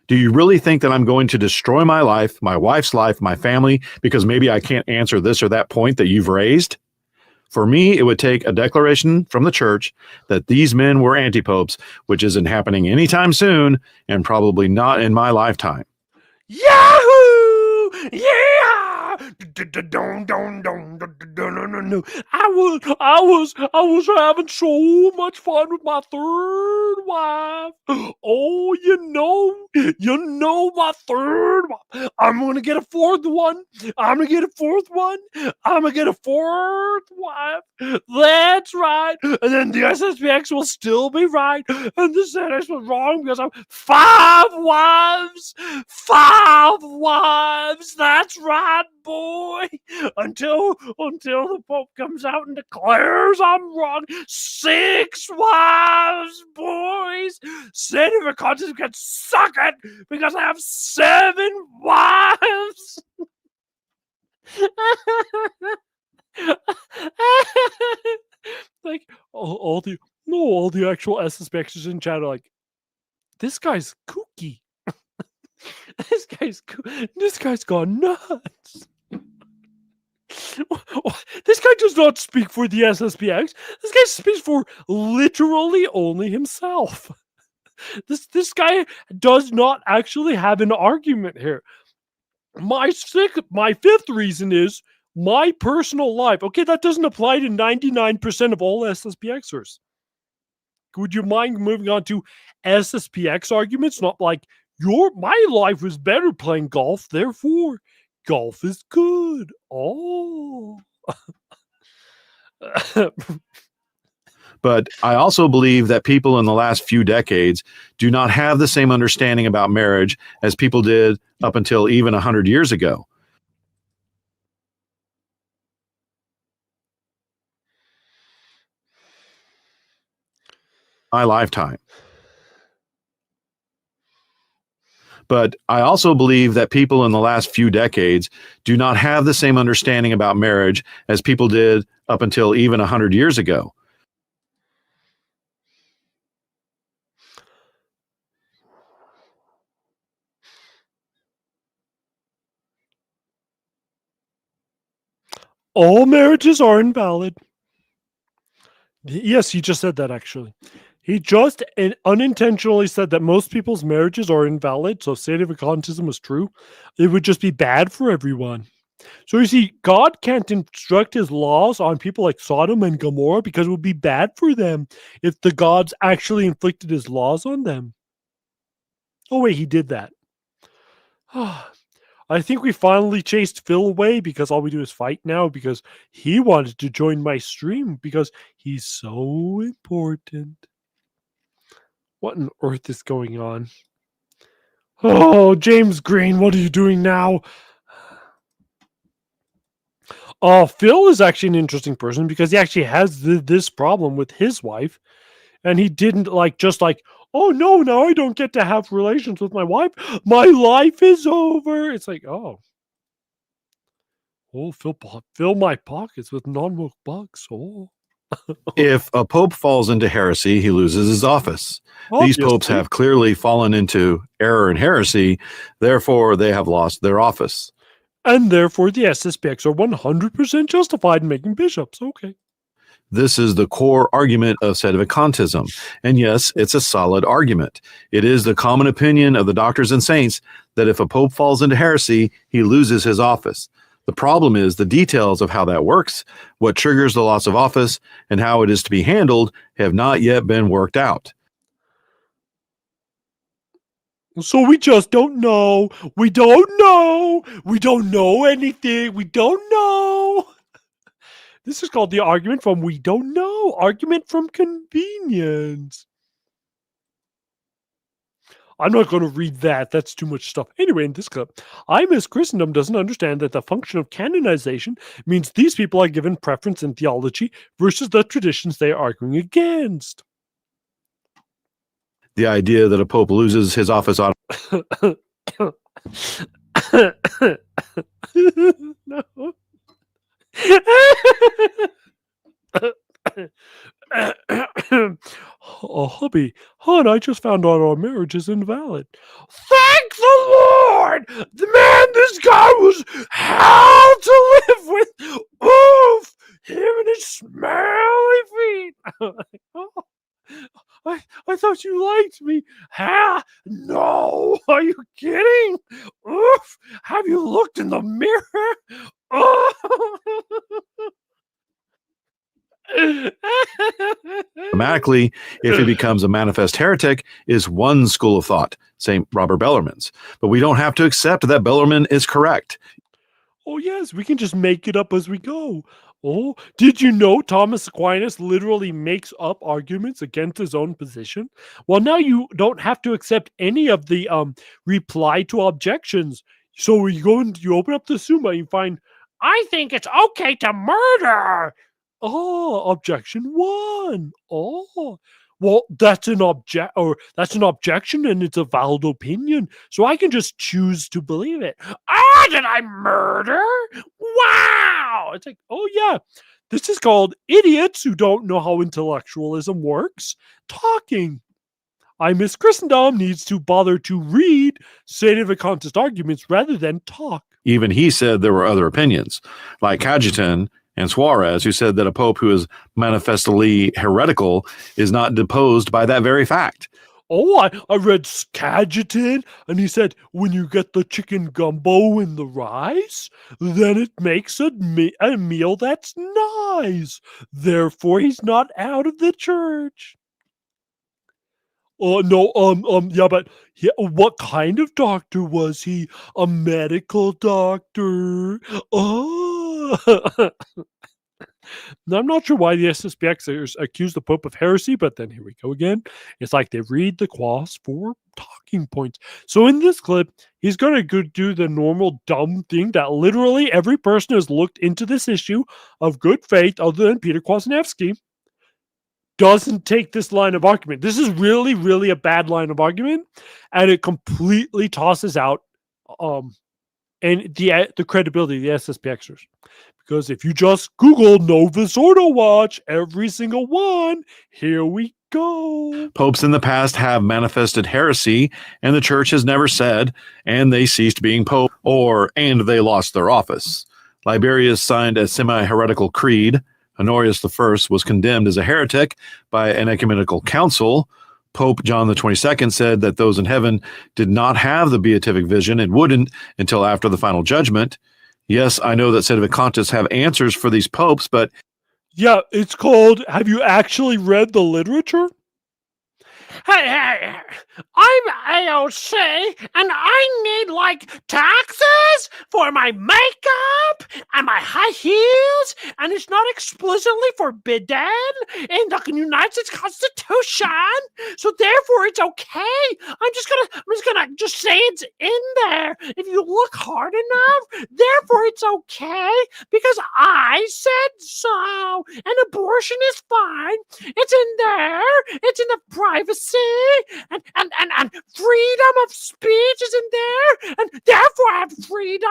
Do you really think that I'm going to destroy my life, my wife's life, my family, because maybe I can't answer this or that point that you've raised? For me, it would take a declaration from the church that these men were anti-popes, which isn't happening anytime soon and probably not in my lifetime. Yahoo! Yeah! I was having so much fun with my third wife. Oh, you know my third wife. I'm gonna get a fourth one. I'm gonna get a fourth one. I'm gonna get a fourth wife. That's right. And then the SSPX will still be right, and the Senate was wrong because I'm 5 wives. 5 wives. That's right, boy. Until the Pope comes out and declares I'm wrong. 6 wives, boys. Sedevacantism can suck it because I have 7 wives. Like all the actual SSPXers in chat are like, this guy's kooky. This guy's gone nuts. This guy does not speak for the SSPX. This guy speaks for literally only himself. This guy does not actually have an argument here. My 5th reason is my personal life. Okay, that doesn't apply to 99% of all SSPXers. Would you mind moving on to SSPX arguments? Not like my life was better playing golf, therefore golf is good. Oh. But I also believe that people in the last few decades do not have the same understanding about marriage as people did up until even 100 years ago. My lifetime. But I also believe that people in the last few decades do not have the same understanding about marriage as people did up until even 100 years ago. All marriages are invalid. Yes, he just said that actually. He just unintentionally said that most people's marriages are invalid, so Sedevacantism was true. It would just be bad for everyone. So you see, God can't instruct his laws on people like Sodom and Gomorrah because it would be bad for them if the gods actually inflicted his laws on them. Oh wait, he did that. I think we finally chased Phil away because all we do is fight now because he wanted to join my stream because he's so important. What on earth is going on? Oh, James Green, what are you doing now? Phil is actually an interesting person because he actually has this problem with his wife. And he didn't oh no, now I don't get to have relations with my wife. My life is over. It's like, oh, fill my pockets with non-woke bucks. Oh. If a pope falls into heresy, he loses his office. These popes have clearly fallen into error and heresy, therefore they have lost their office. And therefore the SSPX are 100% justified in making bishops. Okay. This is the core argument of Sedevacantism. And yes, it's a solid argument. It is the common opinion of the doctors and saints that if a pope falls into heresy, he loses his office. The problem is the details of how that works, what triggers the loss of office, and how it is to be handled have not yet been worked out. So we just don't know. We don't know. We don't know anything. We don't know. This is called the argument from we don't know. Argument from convenience. I'm not going to read that. That's too much stuff. Anyway, in this clip, I Miss Christendom doesn't understand that the function of canonization means these people are given preference in theology versus the traditions they are arguing against. The idea that a pope loses his office on No. Oh, hubby, hon, I just found out our marriage is invalid. Thank the Lord! The man, this guy was hell to live with. Oof! Him and his smelly feet. I thought you liked me. Ha! No! Are you kidding? Oof! Have you looked in the mirror? Oh! Automatically, if he becomes a manifest heretic, is one school of thought, St. Robert Bellarmine's. But we don't have to accept that Bellarmine is correct. Oh, yes, we can just make it up as we go. Oh, did you know Thomas Aquinas literally makes up arguments against his own position? Well, now you don't have to accept any of the reply to objections. So you open up the Summa, you find, I think it's okay to murder. Oh, objection 1. Oh, well, that's an objection, and it's a valid opinion. So I can just choose to believe it. Ah, did I murder? Wow! It's like, oh yeah, this is called idiots who don't know how intellectualism works talking. I Miss Christendom needs to bother to read Sedevacantist arguments rather than talk. Even he said there were other opinions, like Cajetan and Suarez, who said that a pope who is manifestly heretical is not deposed by that very fact. Oh, I read Cajetan, and he said, when you get the chicken gumbo in the rice, then it makes a meal that's nice. Therefore, he's not out of the church. Oh, no, yeah, but what kind of doctor was he? A medical doctor? Oh. Now, I'm not sure why the SSPXers accuse the Pope of heresy, but then here we go again. It's like they read the quas for talking points. So in this clip, he's going to go do the normal dumb thing that literally every person has looked into this issue of good faith other than Peter Kwasniewski. Doesn't take this line of argument. This is really, really a bad line of argument, and it completely tosses out and the credibility of the SSPXers. Because if you just Google Novus Ordo Watch, every single one, here we go. Popes in the past have manifested heresy, and the church has never said, and they ceased being pope, or, and they lost their office. Liberius signed a semi-heretical creed. Honorius I was condemned as a heretic by an ecumenical council. Pope John the 22nd said that those in heaven did not have the beatific vision and wouldn't until after the final judgment. Yes, I know that Sedevacantists have answers for these popes, but... Yeah, it's called, have you actually read the literature? Hey, I'm AOC, and I need, like, taxes for my makeup and my high heels, and it's not explicitly forbidden in the United States Constitution, so therefore it's okay. I'm just gonna say it's in there. If you look hard enough, therefore it's okay, because I said so, and abortion is fine. It's in there. It's in the privacy. And freedom of speech is in there, and therefore I have freedom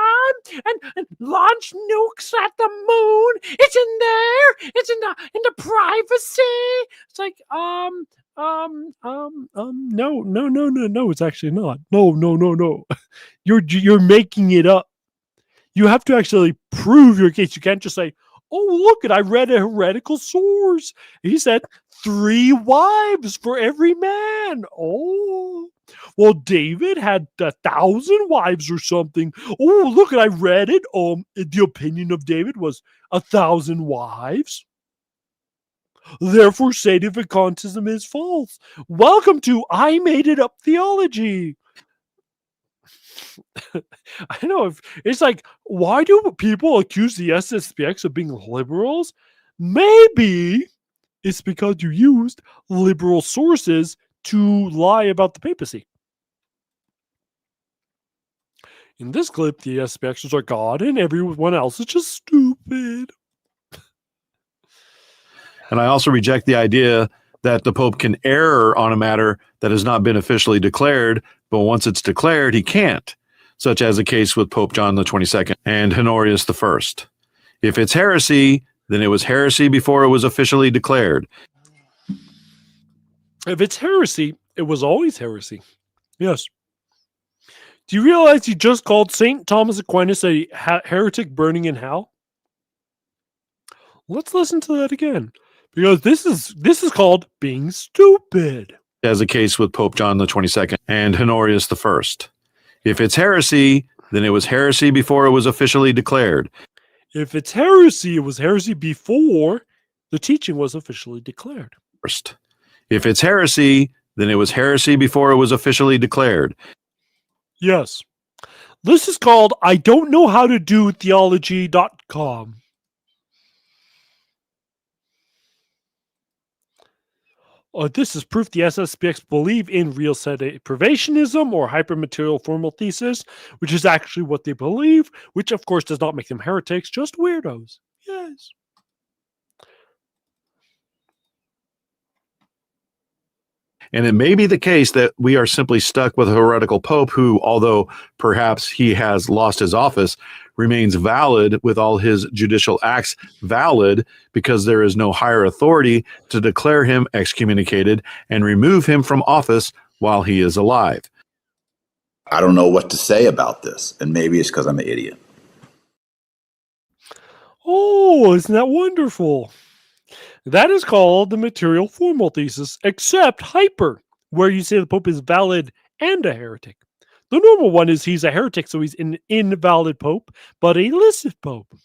and launch nukes at the moon. It's in there. It's in the privacy. It's like no, it's actually not. No. You're making it up. You have to actually prove your case. You can't just say, Oh, look, I read a heretical source. He said 3 wives for every man. Oh, well, David had 1,000 wives or something. Oh, look, I read it. The opinion of David was 1,000 wives. Therefore, Sedevacantism is false. Welcome to I Made It Up Theology. I know, if it's like, why do people accuse the SSPX of being liberals? Maybe it's because you used liberal sources to lie about the papacy. In this clip, the SPXers are God and everyone else is just stupid. And I also reject the idea that the Pope can err on a matter that has not been officially declared, but once it's declared, he can't, such as the case with Pope John the 22nd and Honorius the First. If it's heresy, then it was heresy before it was officially declared. If it's heresy, it was always heresy. Yes. Do you realize he just called St. Thomas Aquinas a heretic burning in hell? Let's listen to that again, because this is called being stupid. As the case with Pope John the 22nd and Honorius the First. If it's heresy, then it was heresy before it was officially declared. If it's heresy, it was heresy before the teaching was officially declared. First. If it's heresy, then it was heresy before it was officially declared. Yes. This is called I don't know how to do theology.com. This is proof the SSPX believe in real Sedevacantism or hypermaterial formal thesis, which is actually what they believe, which of course does not make them heretics, just weirdos. Yes. And it may be the case that we are simply stuck with a heretical pope who, although perhaps he has lost his office, remains valid with all his judicial acts valid because there is no higher authority to declare him excommunicated and remove him from office while he is alive. I don't know what to say about this, and maybe it's because I'm an idiot. Oh, isn't that wonderful? That is called the material formal thesis, except hyper, where you say the Pope is valid and a heretic. The normal one is he's a heretic, so he's an invalid Pope, but a licit Pope.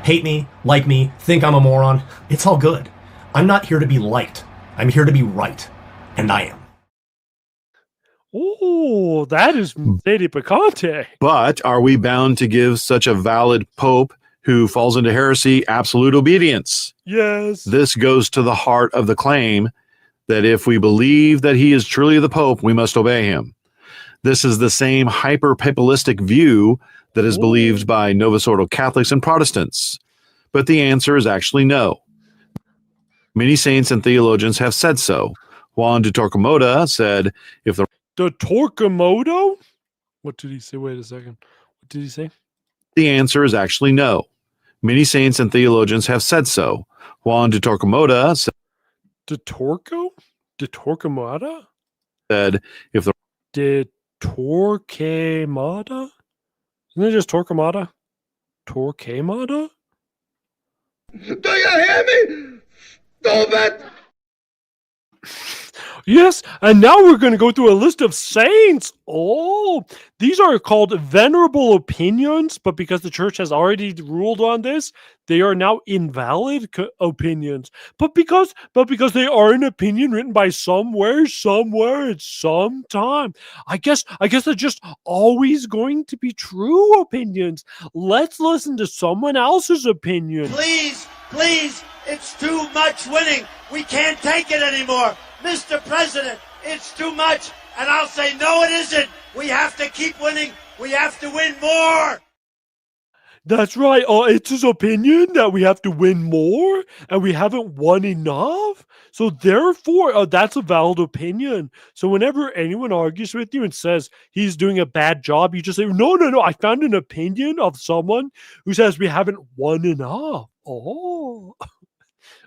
Hate me, like me, think I'm a moron. It's all good. I'm not here to be liked. I'm here to be right. And I am. Oh, that is Sedevacante. But are we bound to give such a valid Pope who falls into heresy absolute obedience? Yes. This goes to the heart of the claim that if we believe that he is truly the Pope, we must obey him. This is the same hyper-papalistic view that is believed by Novus Ordo Catholics and Protestants. But the answer is actually no. Many saints and theologians have said so. Juan de Torquemada said, if the Torquemada? What did he say? Wait a second. What did he say? The answer is actually no. Many saints and theologians have said so. Juan de Torquemada said, De Torquemada? Said, if the De Torquemada? Isn't it just Torquemada? Torquemada? Do you hear me? Stupid! Yes, and now we're going to go through a list of saints. Oh, these are called venerable opinions, but because the church has already ruled on this, they are now invalid opinions. But because they are an opinion written by somewhere, at some time. I guess they're just always going to be true opinions. Let's listen to someone else's opinion. Please, it's too much winning. We can't take it anymore. Mr. President, it's too much. And I'll say, no, it isn't. We have to keep winning. We have to win more. That's right. It's his opinion that we have to win more and we haven't won enough. So therefore, that's a valid opinion. So whenever anyone argues with you and says he's doing a bad job, you just say, no. I found an opinion of someone who says we haven't won enough. Oh,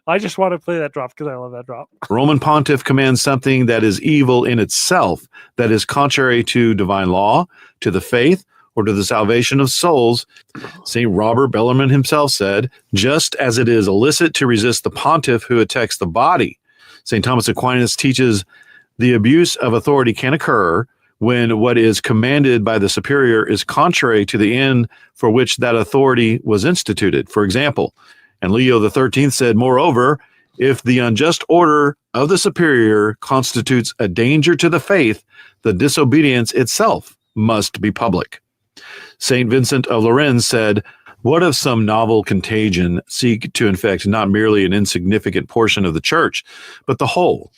I just want to play that drop because I love that drop. Roman pontiff commands something that is evil in itself, that is contrary to divine law, to the faith, or to the salvation of souls. St. Robert Bellarmine himself said, just as it is illicit to resist the pontiff who attacks the body, St. Thomas Aquinas teaches the abuse of authority can occur when what is commanded by the superior is contrary to the end for which that authority was instituted. For example, and Leo XIII said, moreover, if the unjust order of the superior constitutes a danger to the faith, the disobedience itself must be public. St. Vincent of Lérins said, what if some novel contagion seek to infect not merely an insignificant portion of the church, but the whole?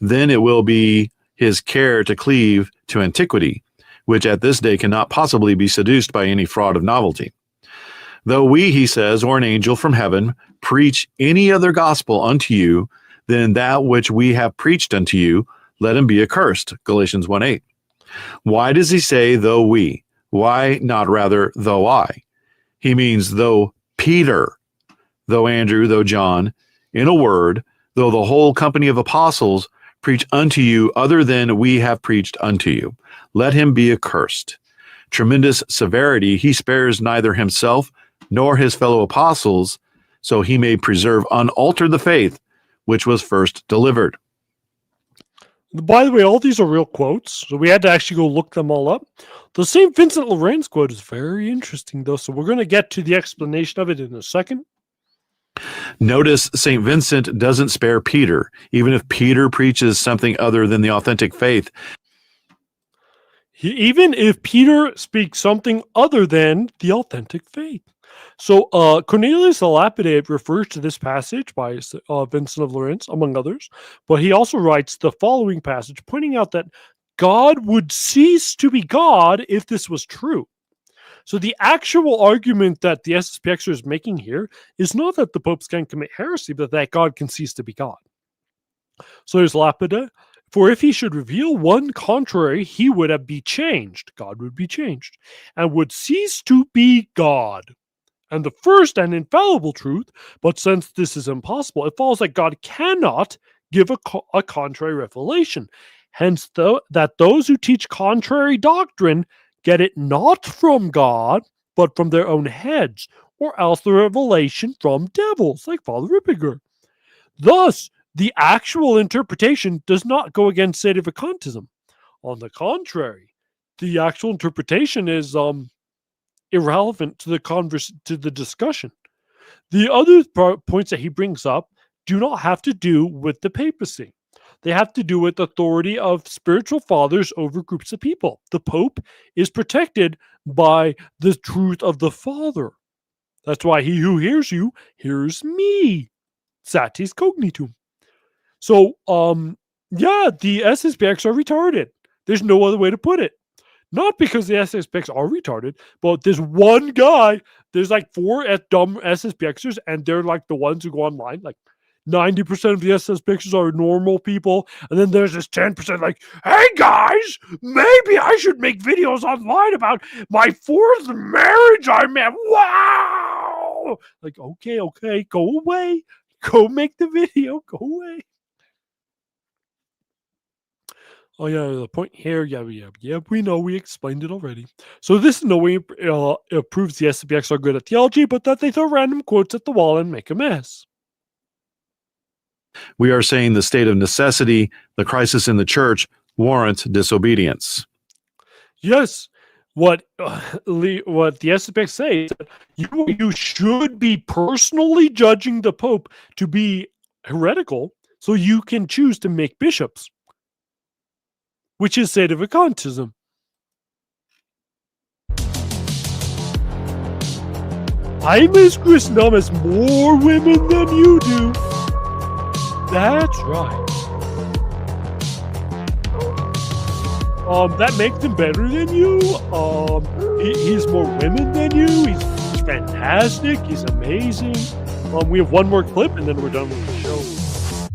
Then it will be his care to cleave to antiquity, which at this day cannot possibly be seduced by any fraud of novelty. Though we, he says, or an angel from heaven, preach any other gospel unto you than that which we have preached unto you, let him be accursed. Galatians 1:8. Why does he say, though we? Why not rather, though I? He means, though Peter, though Andrew, though John, in a word, though the whole company of apostles preach unto you other than we have preached unto you, let him be accursed. Tremendous severity, he spares neither himself nor his fellow apostles, so he may preserve unaltered the faith which was first delivered. By the way, all these are real quotes, so we had to actually go look them all up. The St. Vincent Lérins quote is very interesting, though, so we're going to get to the explanation of it in a second. Notice St. Vincent doesn't spare Peter, even if Peter preaches something other than the authentic faith. Even if Peter speaks something other than the authentic faith. So Cornelius the Lapidate refers to this passage by Vincent of Lérins, among others, but he also writes the following passage, pointing out that God would cease to be God if this was true. So the actual argument that the SSPXer is making here is not that the popes can commit heresy, but that God can cease to be God. So there's Lapida. For if he should reveal one contrary, he would be changed. God would be changed and would cease to be God. And the first and infallible truth, but since this is impossible, it follows that God cannot give a contrary revelation. Hence, that those who teach contrary doctrine get it not from God, but from their own heads, or else the revelation from devils, like Father Rippiger. Thus, the actual interpretation does not go against Sedevacantism. On the contrary, the actual interpretation is irrelevant to the discussion. The other points that he brings up do not have to do with the papacy. They have to do with authority of spiritual fathers over groups of people. The Pope is protected by the truth of the Father. That's why he who hears you hears me. Satis cognitum. So, yeah, the SSPX are retarded. There's no other way to put it. Not because the SSPX are retarded, but there's one guy, there's like 4 dumb SSPXers, and they're like the ones who go online, like 90% of the SSPXers are normal people, and then there's this 10% like, hey guys, maybe I should make videos online about my 4th marriage I'm at. Wow! Like, okay, go away. Go make the video. Go away. Oh, yeah, the point here, yeah, we know, we explained it already. So this in no way proves the SPX are good at theology, but that they throw random quotes at the wall and make a mess. We are saying the state of necessity, the crisis in the church, warrants disobedience. Yes, what the SPX say is that you should be personally judging the Pope to be heretical, so you can choose to make bishops, which is Sedevacantism. I miss Christendom has more women than you do. That's right. That makes him better than you. He's more women than you. He's fantastic. He's amazing. We have one more clip and then we're done with the show.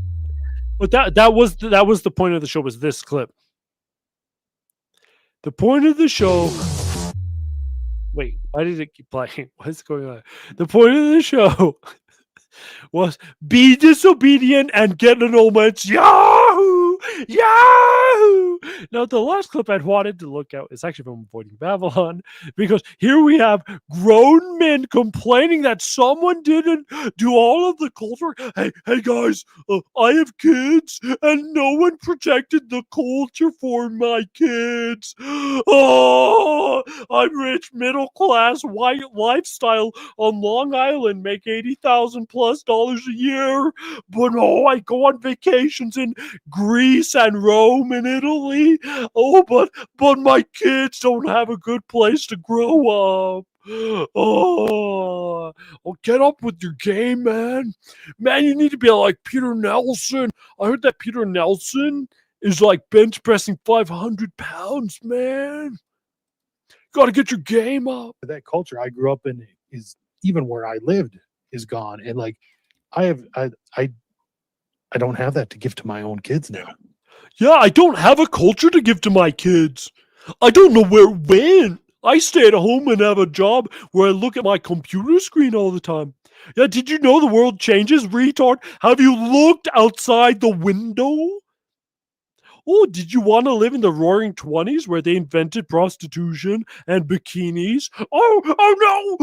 But that was the point of the show, was this clip. The point of the show. Wait, why did it keep playing? What is going on? The point of the show was be disobedient and get annulments. Yahoo! Yahoo! Now, the last clip I'd wanted to look at is actually from Avoiding Babylon, because here we have grown men complaining that someone didn't do all of the culture. Hey guys, I have kids, and no one protected the culture for my kids. Oh, I'm rich, middle class, white lifestyle on Long Island, make $80,000+ a year, but I go on vacations in Greece and Rome and Italy. Oh, but my kids don't have a good place to grow up. Oh, get up with your game, man. Man, you need to be like Peter Nelson. I heard that Peter Nelson is like bench pressing 500 pounds, man. Got to get your game up. That culture I grew up in is, even where I lived, is gone. And like, I don't have that to give to my own kids now. Yeah, I don't have a culture to give to my kids. I don't know where it went. I stay at home and have a job where I look at my computer screen all the time. Yeah, did you know the world changes, retard? Have you looked outside the window? Oh, did you want to live in the roaring 20s where they invented prostitution and bikinis? Oh no,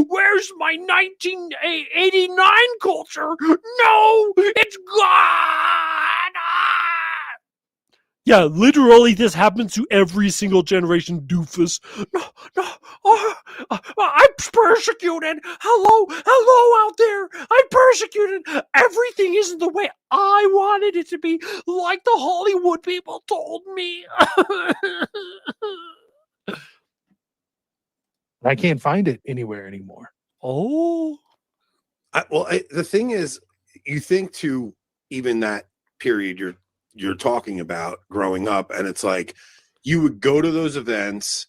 where's my 1989 culture? No, it's gone! Yeah, literally, this happens to every single generation, doofus. No, I'm persecuted. Hello out there. I'm persecuted. Everything isn't the way I wanted it to be, like the Hollywood people told me. I can't find it anywhere anymore. Oh. The thing is, you think to even that period you're talking about growing up, and it's like you would go to those events.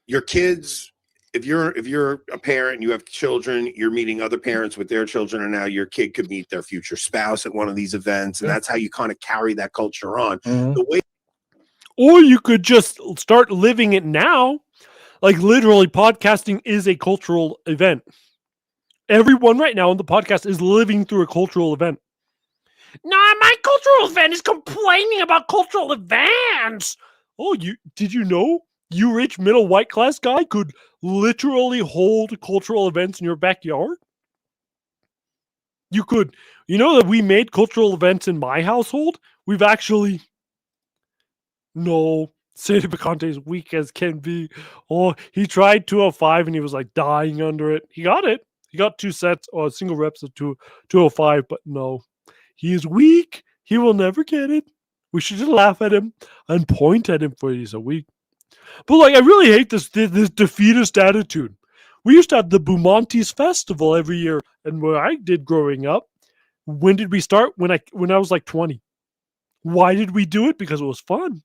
Your kids, if you're a parent and you have children, you're meeting other parents with their children, and now your kid could meet their future spouse at one of these events, and that's how you kind of carry that culture on. The way, or you could just start living it now. Like, literally, podcasting is a cultural event. Everyone right now on the podcast is living through a cultural event. Nah, my cultural event is complaining about cultural events. Oh, did you know you rich middle white class guy could literally hold cultural events in your backyard? You could. You know that we made cultural events in my household? We've actually... No, Sedevacantism is weak as can be. Oh, he tried 205 and he was like dying under it. He got it. He got 2 sets or single reps of 205, but no. He is weak. He will never get it. We should just laugh at him and point at him for he's a weak. But like, I really hate this defeatist attitude. We used to have the Bumontes Festival every year, and what I did growing up. When did we start? When I was like 20. Why did we do it? Because it was fun.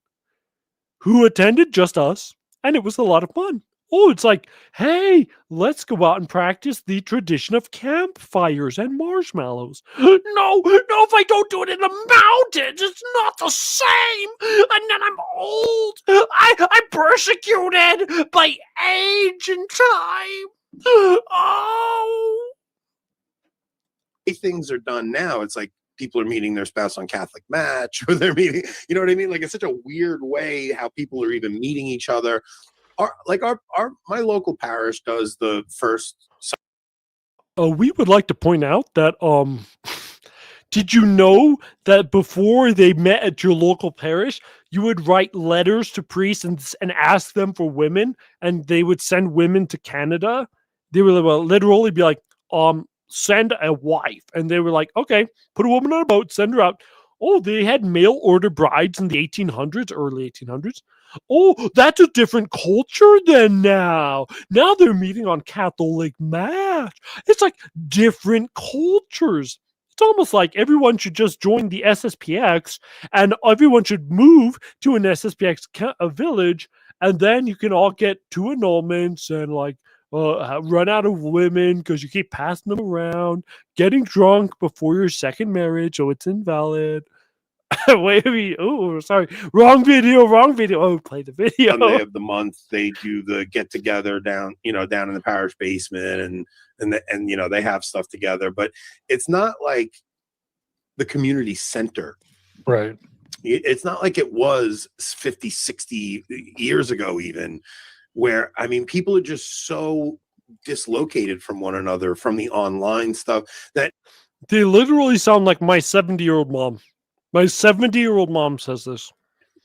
Who attended? Just us, and it was a lot of fun. Oh, it's like, hey, let's go out and practice the tradition of campfires and marshmallows. No, if I don't do it in the mountains, it's not the same. And then I'm old. I'm persecuted by age and time. Oh. things are done now, it's like people are meeting their spouse on Catholic Match, or they're meeting, you know what I mean? Like, it's such a weird way how people are even meeting each other. My local parish does the first. We would like to point out that did you know that before they met at your local parish, you would write letters to priests and ask them for women, and they would send women to Canada? They would literally be like, send a wife, and they were like, okay, put a woman on a boat, send her out. Oh, they had mail order brides in the 1800s, early 1800s. Oh, that's a different culture than now. Now they're meeting on Catholic Match. It's like different cultures. It's almost like everyone should just join the SSPX, and everyone should move to an SSPX village, and then you can all get 2 annulments and like run out of women because you keep passing them around, getting drunk before your second marriage, so it's invalid. Wait, oh, sorry, wrong video. Oh, play the video. Sunday of the month, they do the get together down in the parish basement, and you know, they have stuff together, but it's not like the community center. Right. it's not like it was 50, 60 years ago, even, where, I mean, people are just so dislocated from one another from the online stuff that they literally sound like my 70-year-old mom. My 70-year-old mom says this.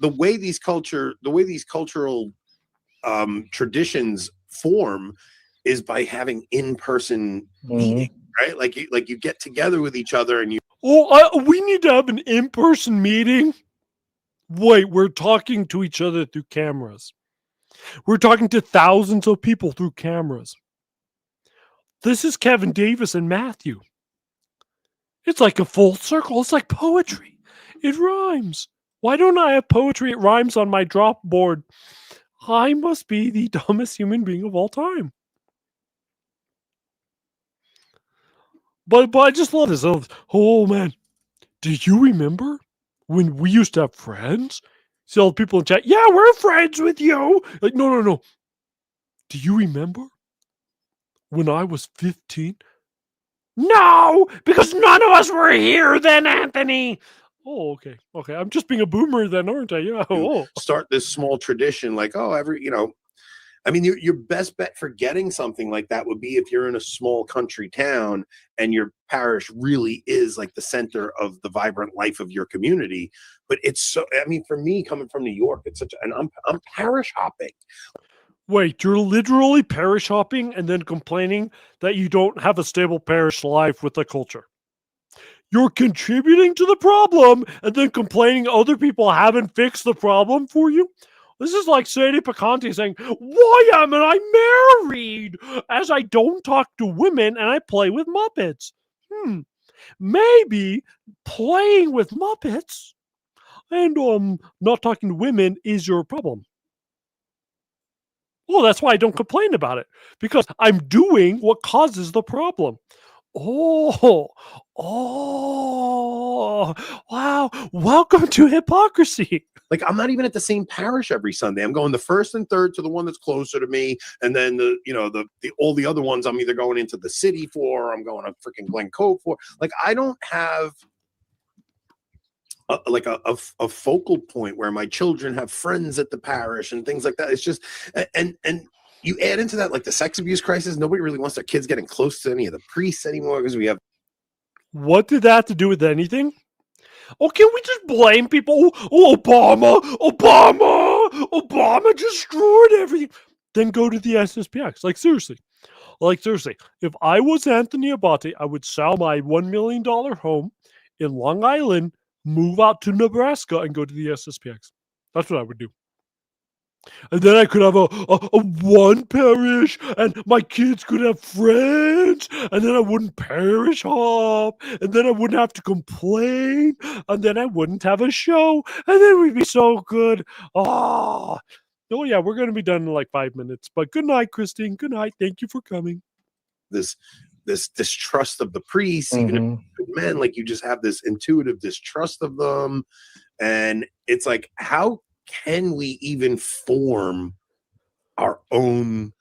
The way these cultural traditions form is by having in-person meetings, right? Like you get together with each other and you. We need to have an in-person meeting. Wait, we're talking to each other through cameras. We're talking to thousands of people through cameras. This is Kevin Davis and Matthew. It's like a full circle. It's like poetry. It rhymes. Why don't I have poetry? It rhymes on my drop board. I must be the dumbest human being of all time. But I just love this. Oh man, do you remember when we used to have friends? See all the people in chat. Yeah, we're friends with you. Like, no. Do you remember when I was 15? No, because none of us were here then, Anthony. Oh, okay. I'm just being a boomer then, aren't I? Yeah. Start this small tradition, like, I mean, your best bet for getting something like that would be if you're in a small country town and your parish really is like the center of the vibrant life of your community. But it's so, I mean, for me, coming from New York, it's and I'm parish hopping. Wait, you're literally parish hopping and then complaining that you don't have a stable parish life with the culture. You're contributing to the problem and then complaining other people haven't fixed the problem for you? This is like Sedevacantism saying, why am I married? As I don't talk to women and I play with Muppets. Maybe playing with Muppets and not talking to women is your problem. Well, that's why I don't complain about it. Because I'm doing what causes the problem. Oh, wow. Welcome to hypocrisy. Like, I'm not even at the same parish every Sunday. I'm going the first and third to the one that's closer to me, and then all the other ones I'm either going into the city for, or I'm going to freaking Glen Cove for. Like, I don't have a focal point where my children have friends at the parish and things like that. It's just and you add into that like the sex abuse crisis. Nobody really wants their kids getting close to any of the priests anymore because we have. What did that have to do with anything? Oh, can we just blame people? Oh, Obama destroyed everything. Then go to the SSPX. Like, seriously. If I was Anthony Abate, I would sell my $1 million home in Long Island, move out to Nebraska, and go to the SSPX. That's what I would do. And then I could have a one parish, and my kids could have friends, and then I wouldn't parish hop, and then I wouldn't have to complain, and then I wouldn't have a show, and then we'd be so good. Oh yeah, we're going to be done in like 5 minutes. But good night, Christine. Good night. Thank you for coming. This distrust of the priests, even if good men, like you just have this intuitive distrust of them, and it's like, how can we even form our own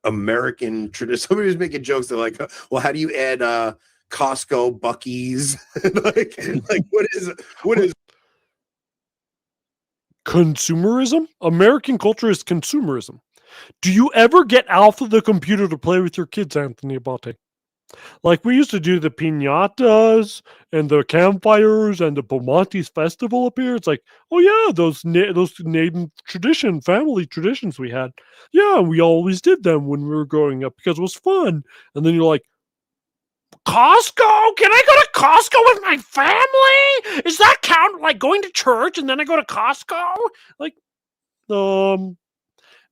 American tradition? Somebody was making jokes. They're like, well, how do you add Costco, Buc-ee's? like what is consumerism? American culture is consumerism. Do you ever get Alpha the computer to play with your kids, Anthony Abate? Like we used to do the piñatas and the campfires and the Pomontes festival up here. It's like, oh yeah, those Native family traditions we had. Yeah, we always did them when we were growing up because it was fun. And then you're like, Costco? Can I go to Costco with my family? Is that count like going to church and then I go to Costco? Like,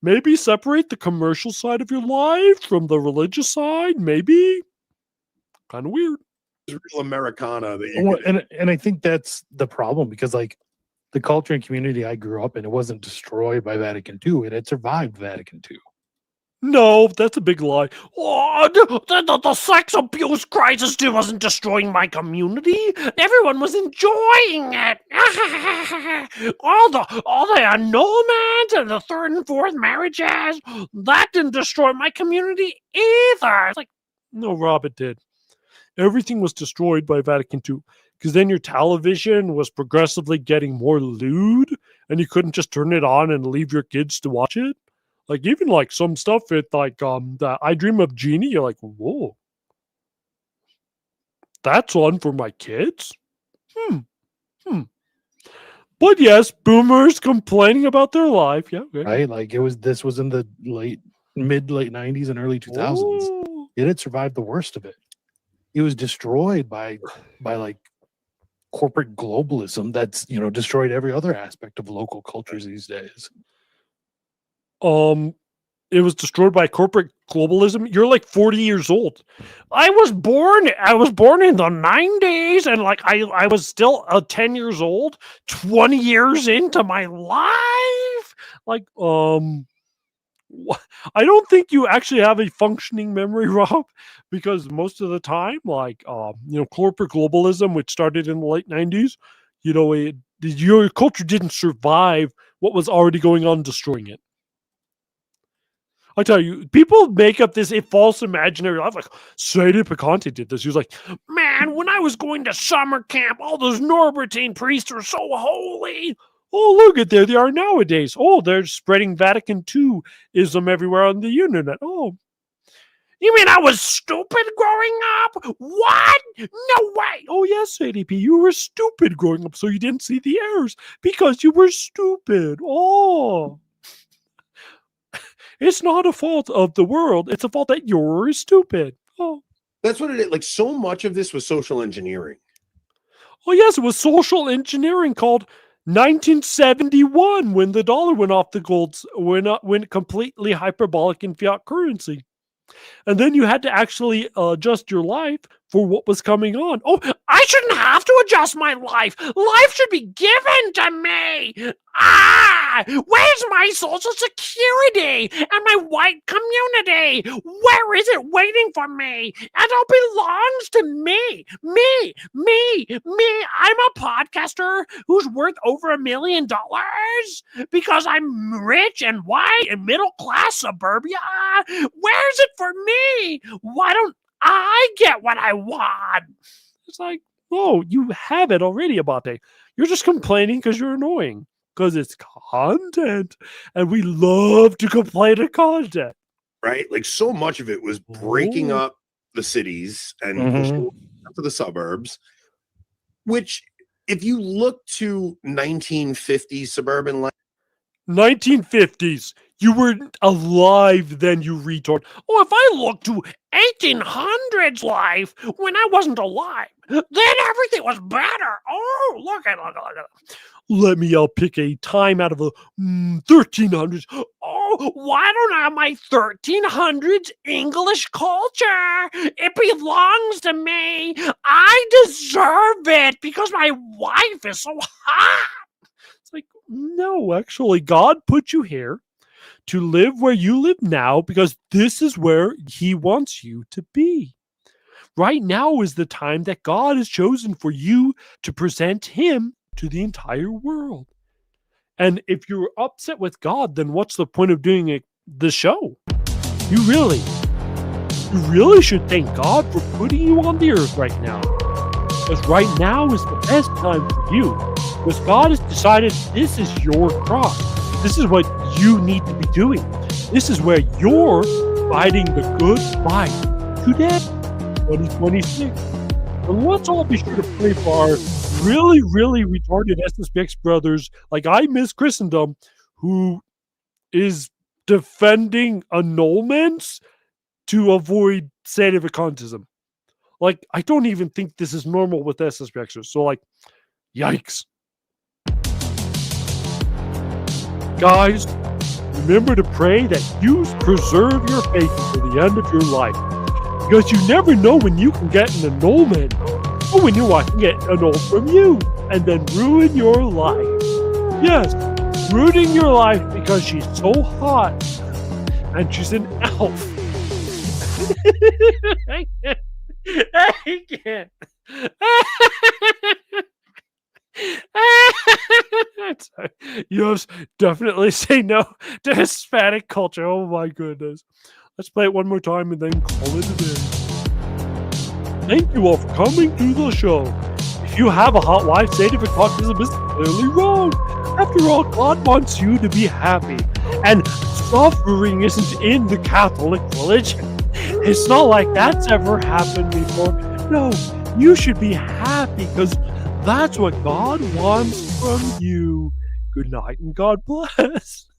maybe separate the commercial side of your life from the religious side. Maybe. Kind of weird. Real Americana that you and I think that's the problem, because like the culture and community I grew up in, it wasn't destroyed by Vatican II. It had survived Vatican II. No, that's a big lie. Oh, the sex abuse crisis wasn't destroying my community. Everyone was enjoying it. all the annulment and the third and fourth marriages, that didn't destroy my community either. It's like, no, Rob, it did. Everything was destroyed by Vatican II. because then your television was progressively getting more lewd, and you couldn't just turn it on and leave your kids to watch it. Like even like some stuff with like the I Dream of Jeannie, you're like, whoa, that's on for my kids? But yes, boomers complaining about their life. Yeah, okay. Right? Like this was in the mid late 90s and early 2000s. It had survived the worst of it. It was destroyed by like corporate globalism that's, destroyed every other aspect of local cultures these days. It was destroyed by corporate globalism. You're like 40 years old. I was born in the 90s, and like I was still 10 years old 20 years into my life. Like I don't think you actually have a functioning memory, Rob, because most of the time, like corporate globalism, which started in the late 90s, your culture didn't survive what was already going on, destroying it. I tell you, people make up this false imaginary life. Like Sedevacantism did this. He was like, man, when I was going to summer camp, all those Norbertine priests were so holy. Oh, look at there they are nowadays. Oh, they're spreading Vatican II-ism everywhere on the internet. Oh, you mean I was stupid growing up? What? No way. Oh, yes, ADP, you were stupid growing up, so you didn't see the errors because you were stupid. Oh. It's not a fault of the world. It's a fault that you're stupid. Oh. That's what it is. Like, so much of this was social engineering. Oh, yes, it was social engineering called 1971 when the dollar went off the golds, went completely hyperbolic in fiat currency. And then you had to actually adjust your life for what was coming on. Oh, I shouldn't have to adjust my life. Life should be given to me. Where's my social security and my white community? Where is it waiting for me? And it belongs to me. Me. I'm a podcaster who's worth over $1 million because I'm rich and white and middle class suburbia. Where's it for me? Why don't I get what I want? It's like, oh, you have it already, Abate. You're just complaining because you're annoying. Because it's content. And we love to complain at content. Right? Like, so much of it was breaking up the cities and pushing up to the suburbs, which, if you look to 1950s suburban life, 1950s. You weren't alive then, you retard. Oh, if I look to 1800s life when I wasn't alive, then everything was better. Oh, look at it. Let me pick a time out of the 1300s. Oh, why don't I have my 1300s English culture? It belongs to me. I deserve it because my wife is so hot. It's like, no, actually, God put you here to live where you live now because this is where he wants you to be. Right now is the time that God has chosen for you to present him to the entire world. And if you're upset with God, then what's the point of doing the show? You really should thank God for putting you on the earth right now. Because right now is the best time for you. Because God has decided this is your cross. This is what you need to be doing. This is where you're fighting the good fight today, 2026. And let's all be sure to pray for our really, really retarded SSPX brothers like I Miss Christendom, who is defending annulments to avoid Sedevacantism. Like, I don't even think this is normal with SSPXers. So, like, yikes. Guys, remember to pray that you preserve your faith until the end of your life. Because you never know when you can get an annulment or when your wife can get annulled from you and then ruin your life. Yes, ruining your life because she's so hot and she's an elf. I can't. You must definitely say no to Hispanic culture. Oh my goodness. Let's play it one more time and then call it a day. Thank you all for coming to the show. If you have a hot wife, Sedevacantism is clearly wrong. After all, God wants you to be happy. And suffering isn't in the Catholic religion. It's not like that's ever happened before. No, you should be happy because that's what God wants from you. Good night and God bless.